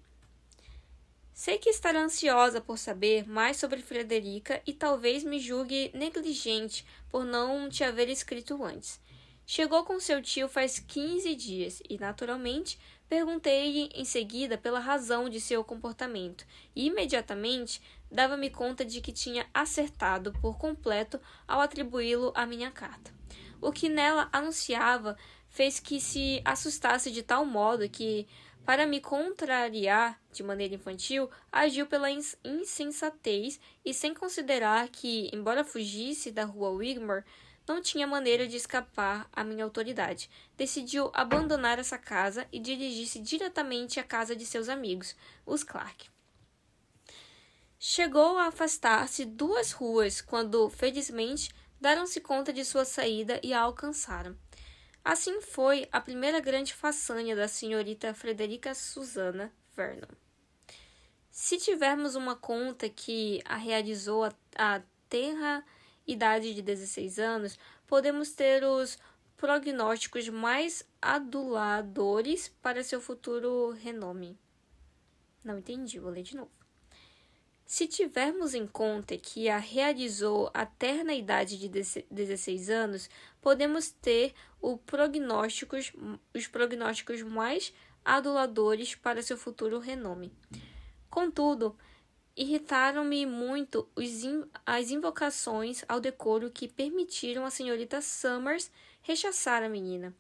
A: Sei que estará ansiosa por saber mais sobre Frederica e talvez me julgue negligente por não te haver escrito antes. Chegou com seu tio faz 15 dias e, naturalmente, perguntei-lhe em seguida pela razão de seu comportamento e, imediatamente, dava-me conta de que tinha acertado por completo ao atribuí-lo à minha carta. O que nela anunciava fez que se assustasse de tal modo que, para me contrariar de maneira infantil, agiu pela insensatez e sem considerar que, embora fugisse da rua Wigmore, não tinha maneira de escapar à minha autoridade. Decidiu abandonar essa casa e dirigir-se diretamente à casa de seus amigos, os Clark. Chegou a afastar-se 2 ruas quando, felizmente, deram-se conta de sua saída e a alcançaram. Assim foi a primeira grande façanha da senhorita Frederica Susannah Vernon. Se tivermos uma conta que a realizou a tenra idade de 16 anos, podemos ter os prognósticos mais aduladores para seu futuro renome. Não entendi, vou ler de novo. Se tivermos em conta que a realizou a terna idade de 16 anos, podemos ter os prognósticos mais aduladores para seu futuro renome. Contudo, irritaram-me muito as invocações ao decoro que permitiram à senhorita Summers rechaçar a menina.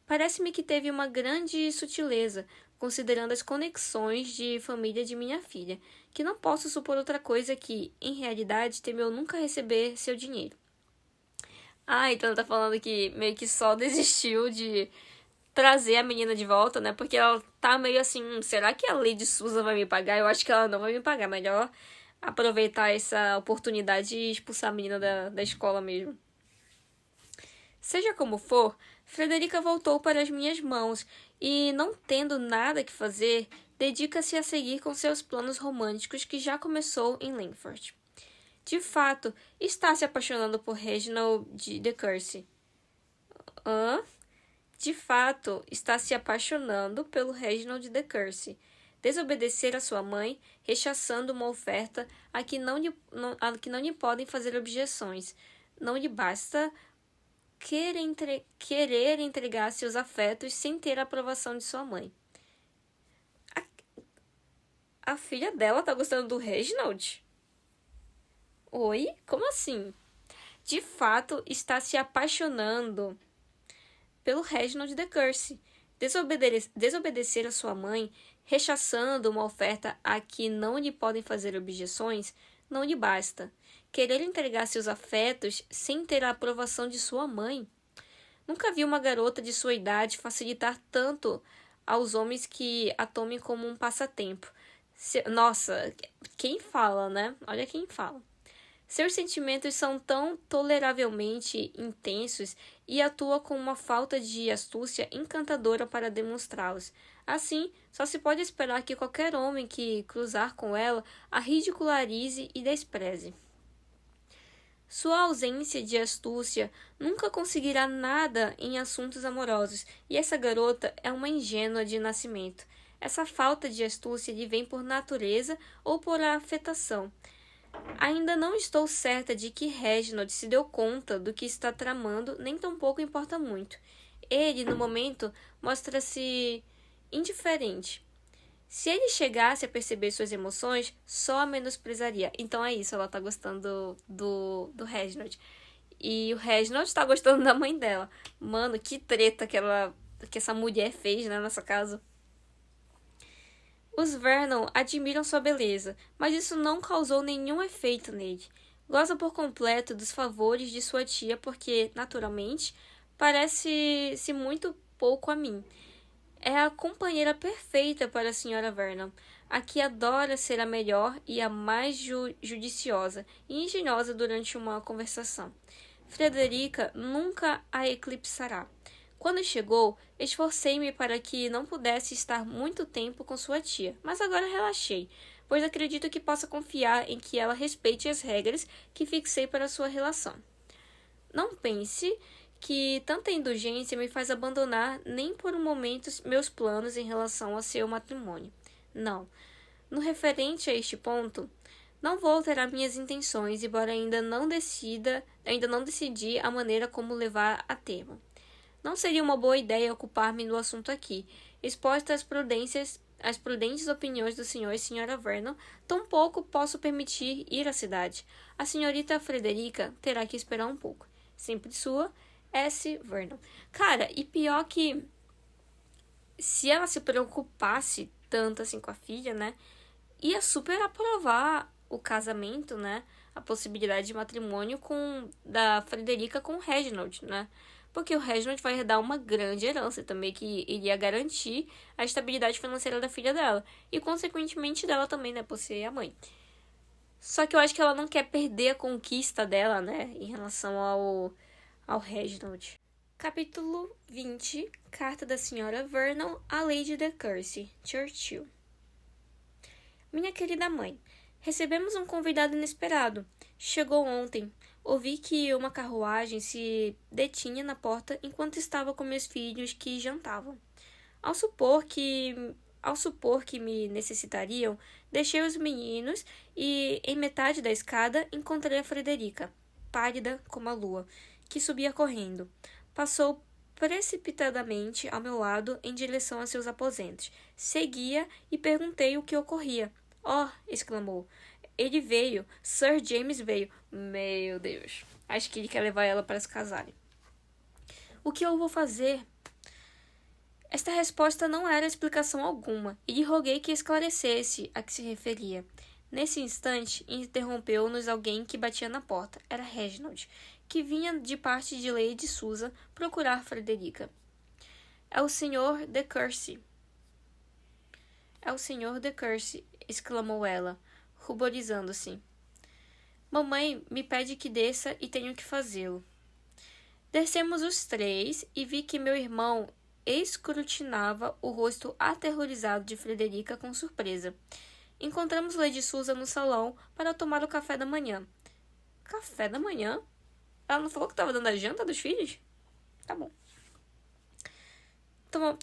A: Parece-me que teve uma grande sutileza, considerando as conexões de família de minha filha, que não posso supor outra coisa que, em realidade, temeu nunca receber seu dinheiro. Então ela tá falando que meio que só desistiu de trazer a menina de volta, né? Porque ela tá meio assim, será que a Lady Susan vai me pagar? Eu acho que ela não vai me pagar, melhor aproveitar essa oportunidade e expulsar a menina da escola mesmo. Seja como for, Frederica voltou para as minhas mãos e, não tendo nada que fazer, dedica-se a seguir com seus planos românticos que já começou em Langford. De fato, está se apaixonando por Reginald de Courcy. De fato, está se apaixonando pelo Reginald de Courcy. Desobedecer a sua mãe, rechaçando uma oferta a que não lhe podem fazer objeções. Não lhe basta querer entregar seus afetos sem ter a aprovação de sua mãe. A filha dela tá gostando do Reginald? Oi? Como assim? De fato, está se apaixonando pelo Reginald de Courcy. Desobedecer a sua mãe, rechaçando uma oferta a que não lhe podem fazer objeções, não lhe basta. Querer entregar seus afetos sem ter a aprovação de sua mãe. Nunca vi uma garota de sua idade facilitar tanto aos homens que a tomem como um passatempo. Nossa, quem fala, né? Olha quem fala. Seus sentimentos são tão toleravelmente intensos e atua com uma falta de astúcia encantadora para demonstrá-los. Assim, só se pode esperar que qualquer homem que cruzar com ela a ridicularize e despreze. Sua ausência de astúcia nunca conseguirá nada em assuntos amorosos, e essa garota é uma ingênua de nascimento. Essa falta de astúcia lhe vem por natureza ou por afetação. Ainda não estou certa de que Reginald se deu conta do que está tramando, nem tampouco importa muito. Ele, no momento, mostra-se indiferente. Se ele chegasse a perceber suas emoções, só a menosprezaria. Então é isso, ela tá gostando do Reginald. E o Reginald tá gostando da mãe dela. Mano, que treta que essa mulher fez, né, nessa casa. Os Vernon admiram sua beleza, mas isso não causou nenhum efeito nele. Goza por completo dos favores de sua tia porque, naturalmente, parece-se muito pouco a mim. É a companheira perfeita para a Sra. Vernon, a que adora ser a melhor e a mais judiciosa e engenhosa durante uma conversação. Frederica nunca a eclipsará. Quando chegou, esforcei-me para que não pudesse estar muito tempo com sua tia, mas agora relaxei, pois acredito que possa confiar em que ela respeite as regras que fixei para sua relação. Não pense que tanta indulgência me faz abandonar nem por um momento meus planos em relação ao seu matrimônio. Não. No referente a este ponto, não vou alterar minhas intenções, embora ainda não decidi a maneira como levar a termo. Não seria uma boa ideia ocupar-me do assunto aqui, exposta às prudentes opiniões do senhor e senhora Vernon, tampouco posso permitir ir à cidade. A senhorita Frederica terá que esperar um pouco. Sempre sua, S. Vernon. Cara, e pior que se ela se preocupasse tanto assim com a filha, né, ia super aprovar o casamento, né, a possibilidade de matrimônio da Frederica com o Reginald, né, porque o Reginald vai herdar uma grande herança também que iria garantir a estabilidade financeira da filha dela e consequentemente dela também, né, por ser a mãe. Só que eu acho que ela não quer perder a conquista dela, né, em relação ao Reginald. Capítulo 20. Carta da Sra. Vernon a Lady de Courcy, Churchill. Minha querida mãe, recebemos um convidado inesperado. Chegou ontem. Ouvi que uma carruagem se detinha na porta enquanto estava com meus filhos que jantavam. Ao supor que me necessitariam, deixei os meninos e, em metade da escada, encontrei a Frederica, pálida como a lua, que subia correndo. Passou precipitadamente ao meu lado em direção a seus aposentos. Segui-a e perguntei o que ocorria. Oh! Exclamou. Ele veio. Sir James veio. Meu Deus. Acho que ele quer levar ela para se casarem. O que eu vou fazer? Esta resposta não era explicação alguma, e lhe roguei que esclarecesse a que se referia. Nesse instante, interrompeu-nos alguém que batia na porta. Era Reginald, que vinha de parte de Lady Susan procurar Frederica. É o Sr. de Courcy. É o Sr. de Courcy, exclamou ela, ruborizando-se. Mamãe me pede que desça e tenho que fazê-lo. Descemos os três e vi que meu irmão escrutinava o rosto aterrorizado de Frederica com surpresa. Encontramos Lady Susan no salão para tomar o café da manhã. Café da manhã? Ela não falou que estava dando a janta dos filhos? Tá bom.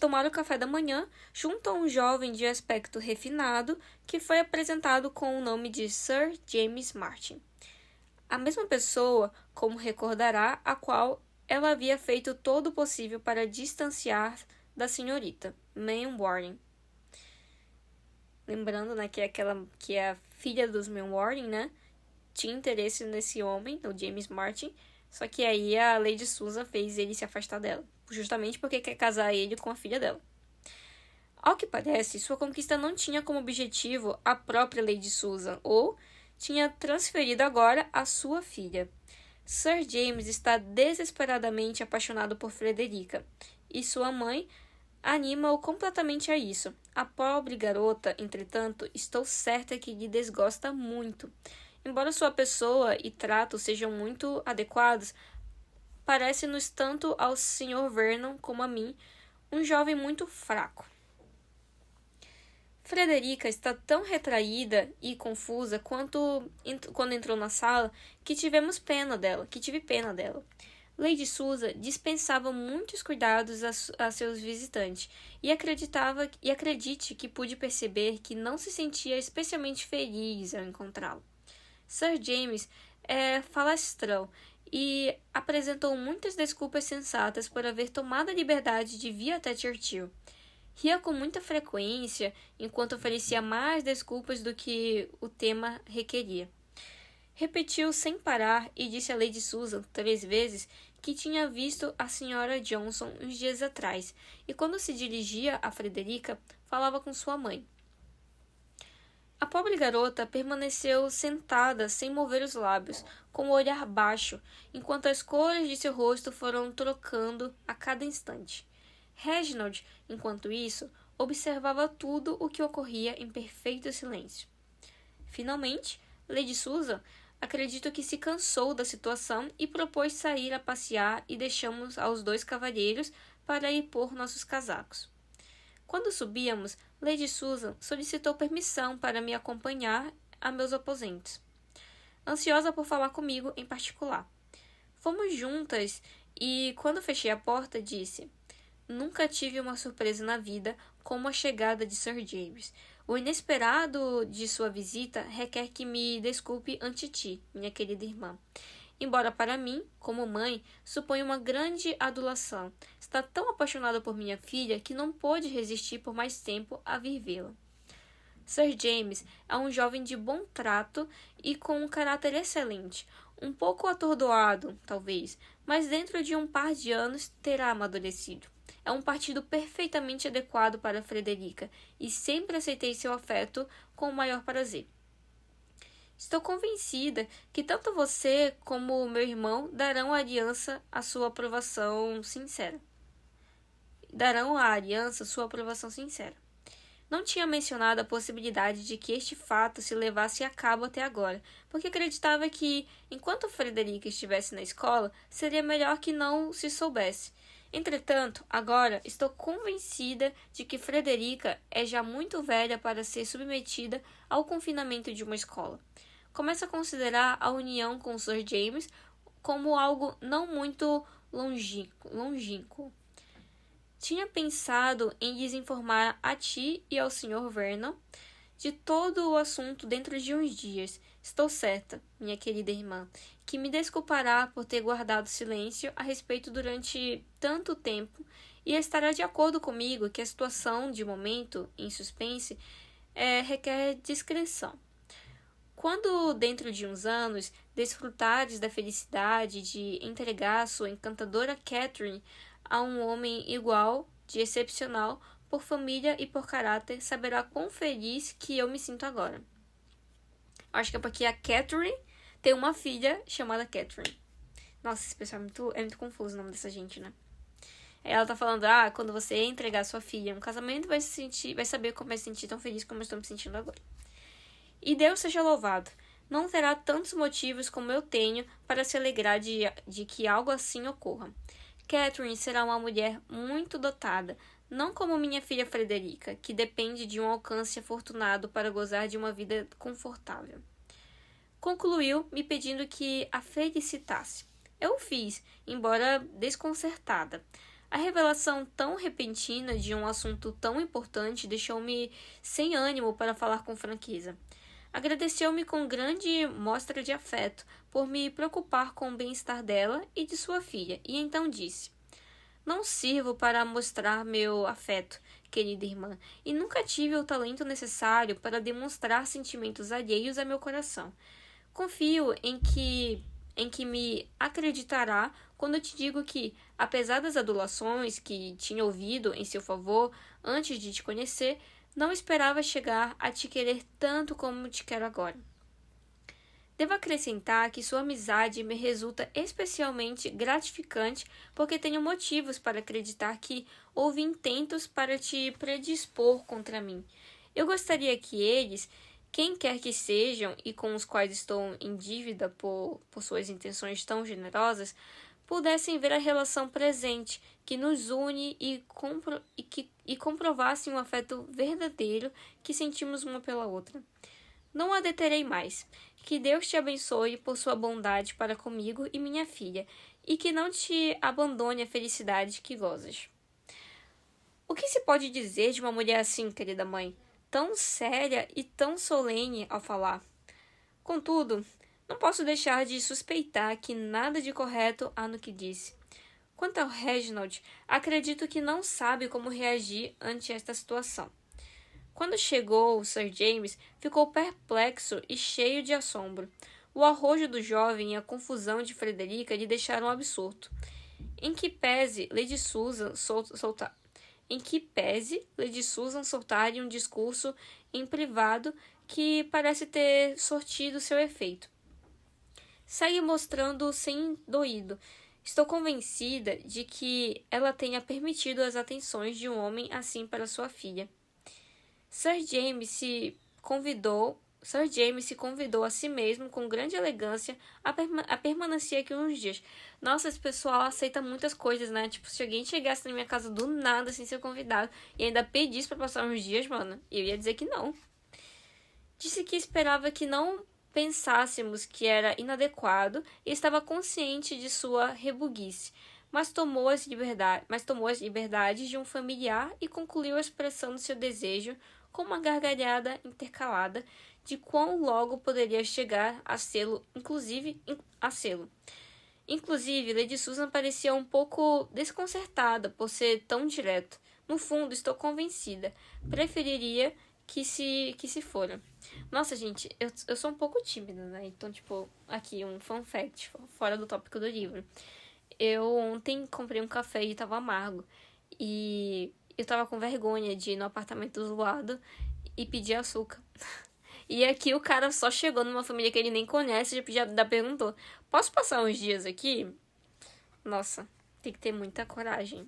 A: Tomaram o café da manhã junto a um jovem de aspecto refinado que foi apresentado com o nome de Sir James Martin. A mesma pessoa, como recordará, a qual ela havia feito todo o possível para distanciar da senhorita Mainwaring. Lembrando, né, que é a filha dos Mainwaring, né, tinha interesse nesse homem, o James Martin, só que aí a Lady Susan fez ele se afastar dela, justamente porque quer casar ele com a filha dela. Ao que parece, sua conquista não tinha como objetivo a própria Lady Susan, ou tinha transferido agora a sua filha. Sir James está desesperadamente apaixonado por Frederica, e sua mãe anima-o completamente a isso. A pobre garota, entretanto, estou certa que lhe desgosta muito. Embora sua pessoa e trato sejam muito adequados, parece-nos tanto ao Sr. Vernon como a mim um jovem muito fraco. Frederica está tão retraída e confusa quando entrou na sala que tive pena dela. Lady Susan dispensava muitos cuidados a seus visitantes e acredite que pude perceber que não se sentia especialmente feliz ao encontrá-lo. Sir James é falastrão e apresentou muitas desculpas sensatas por haver tomado a liberdade de vir até Churchill. Ria com muita frequência, enquanto oferecia mais desculpas do que o tema requeria. Repetiu sem parar e disse a Lady Susan 3 vezes que tinha visto a Sra. Johnson uns dias atrás, e quando se dirigia a Frederica, falava com sua mãe. A pobre garota permaneceu sentada sem mover os lábios, com o olhar baixo, enquanto as cores de seu rosto foram trocando a cada instante. Reginald, enquanto isso, observava tudo o que ocorria em perfeito silêncio. Finalmente, Lady Susan, acredito que se cansou da situação e propôs sair a passear e deixamos aos 2 cavalheiros para ir pôr nossos casacos. Quando subíamos, Lady Susan solicitou permissão para me acompanhar a meus aposentos, ansiosa por falar comigo em particular. Fomos juntas e, quando fechei a porta, disse: Nunca tive uma surpresa na vida como a chegada de Sir James. O inesperado de sua visita requer que me desculpe ante ti, minha querida irmã. embora para mim, como mãe, suponha uma grande adulação. Está tão apaixonada por minha filha que não pôde resistir por mais tempo a vir vê-la. Sir James é um jovem de bom trato e com um caráter excelente, um pouco atordoado, talvez, mas dentro de um par de anos terá amadurecido. É um partido perfeitamente adequado para Frederica e sempre aceitei seu afeto com o maior prazer. Estou convencida que tanto você como meu irmão darão à aliança sua aprovação sincera. Não tinha mencionado a possibilidade de que este fato se levasse a cabo até agora, porque acreditava que, enquanto Frederica estivesse na escola, seria melhor que não se soubesse. Entretanto, agora estou convencida de que Frederica é já muito velha para ser submetida ao confinamento de uma escola. Começo a considerar a união com Sir James como algo não muito longínquo. Tinha pensado em desinformar a ti e ao Sr. Vernon de todo o assunto dentro de uns dias. Estou certa, minha querida irmã, que me desculpará por ter guardado silêncio a respeito durante tanto tempo e estará de acordo comigo que a situação, de momento, em suspense, requer discrição. Quando, dentro de uns anos, desfrutares da felicidade de entregar sua encantadora Catherine a um homem igual, de excepcional, por família e por caráter, saberá quão feliz que eu me sinto agora. Acho que é porque a Catherine tem uma filha chamada Catherine. Nossa, esse pessoal é muito confuso o nome dessa gente, né? Ela tá falando, quando você entregar sua filha em um casamento, vai saber como vai se sentir tão feliz como eu estou me sentindo agora. E Deus seja louvado. Não terá tantos motivos como eu tenho para se alegrar de que algo assim ocorra. Catherine será uma mulher muito dotada, não como minha filha Frederica, que depende de um alcance afortunado para gozar de uma vida confortável. Concluiu me pedindo que a felicitasse. Eu o fiz, embora desconcertada. A revelação tão repentina de um assunto tão importante deixou-me sem ânimo para falar com franqueza. Agradeceu-me com grande mostra de afeto por me preocupar com o bem-estar dela e de sua filha, e então disse: Não sirvo para mostrar meu afeto, querida irmã, e nunca tive o talento necessário para demonstrar sentimentos alheios a meu coração. Confio em que me acreditará quando eu te digo que, apesar das adulações que tinha ouvido em seu favor antes de te conhecer, não esperava chegar a te querer tanto como te quero agora. Devo acrescentar que sua amizade me resulta especialmente gratificante porque tenho motivos para acreditar que houve intentos para te predispor contra mim. Eu gostaria que eles, quem quer que sejam e com os quais estou em dívida por suas intenções tão generosas, pudessem ver a relação presente que nos une e comprovassem um afeto verdadeiro que sentimos uma pela outra. Não a deterei mais. Que Deus te abençoe por sua bondade para comigo e minha filha, e que não te abandone a felicidade que gozas. O que se pode dizer de uma mulher assim, querida mãe, tão séria e tão solene ao falar? Contudo, não posso deixar de suspeitar que nada de correto há no que disse. Quanto ao Reginald, acredito que não sabe como reagir ante esta situação. Quando chegou Sir James, ficou perplexo e cheio de assombro. O arrojo do jovem e a confusão de Frederica lhe deixaram absorto. Em que pese Lady Susan soltar-lhe um discurso em privado que parece ter sortido seu efeito. Segue mostrando sem doído. Estou convencida de que ela tenha permitido as atenções de um homem assim para sua filha. Sir James se convidou a si mesmo com grande elegância a permanecer aqui uns dias. Nossa, esse pessoal aceita muitas coisas, né? Tipo, se alguém chegasse na minha casa do nada sem ser convidado e ainda pedisse para passar uns dias, mano, eu ia dizer que não. Disse que esperava que não pensássemos que era inadequado e estava consciente de sua rebuguice, mas tomou as liberdades de um familiar e concluiu expressando seu desejo com uma gargalhada intercalada de quão logo poderia chegar a sê-lo, Inclusive, Lady Susan parecia um pouco desconcertada por ser tão direto. No fundo, estou convencida. Preferiria que se fora. Nossa, gente, eu sou um pouco tímida, né? Então, tipo, aqui um fun fact, fora do tópico do livro. Eu ontem comprei um café e tava amargo. E eu tava com vergonha de ir no apartamento do lado e pedir açúcar. E aqui o cara só chegou numa família que ele nem conhece e já perguntou: posso passar uns dias aqui? Nossa, tem que ter muita coragem.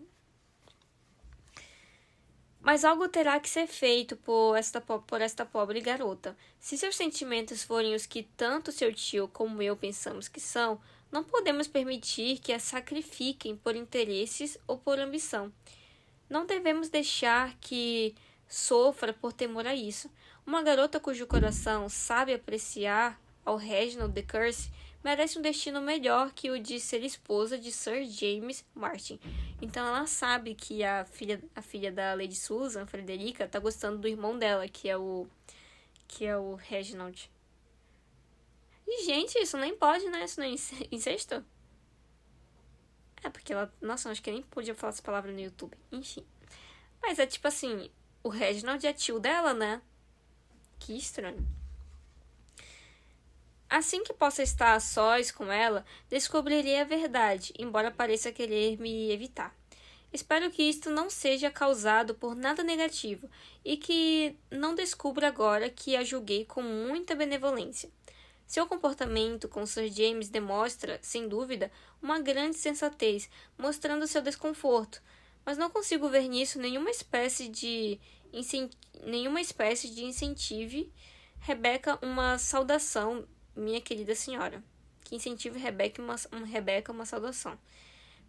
A: Mas algo terá que ser feito por esta pobre garota. Se seus sentimentos forem os que tanto seu tio como eu pensamos que são, não podemos permitir que a sacrifiquem por interesses ou por ambição. Não devemos deixar que sofra por temor a isso. Uma garota cujo coração sabe apreciar ao Reginald de Courcy merece um destino melhor que o de ser esposa de Sir James Martin. Então ela sabe que a filha da Lady Susan, Frederica, tá gostando do irmão dela, que é o Reginald. E, gente, isso nem pode, né? Isso não é incesto? É, porque ela... Nossa, acho que eu nem podia falar essa palavra no YouTube. Enfim. Mas é tipo assim, o Reginald é tio dela, né? Que estranho. Assim que possa estar a sós com ela, descobrirei a verdade, embora pareça querer me evitar. Espero que isto não seja causado por nada negativo e que não descubra agora que a julguei com muita benevolência. Seu comportamento com Sir James demonstra, sem dúvida, uma grande sensatez, mostrando seu desconforto, mas não consigo ver nisso nenhuma espécie de incentive Rebecca uma saudação, minha querida senhora. Que incentive Rebecca uma saudação.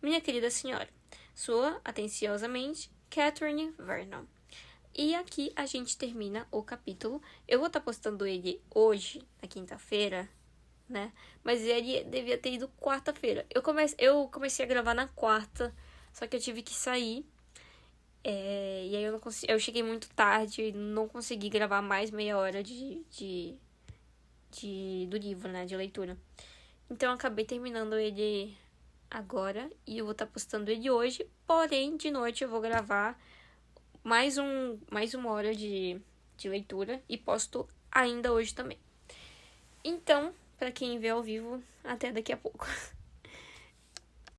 A: Minha querida senhora. Sua, atenciosamente, Catherine Vernon. E aqui a gente termina o capítulo. Eu vou estar postando ele hoje, na quinta-feira, né? Mas ele devia ter ido quarta-feira. Eu comecei a gravar na quarta, só que eu tive que sair. E aí eu cheguei muito tarde e não consegui gravar mais meia hora do livro, né? De leitura. Então eu acabei terminando ele agora e eu vou estar postando ele hoje. Porém, de noite eu vou gravar mais uma hora de leitura e posto ainda hoje também. Então, para quem vê ao vivo, até daqui a pouco.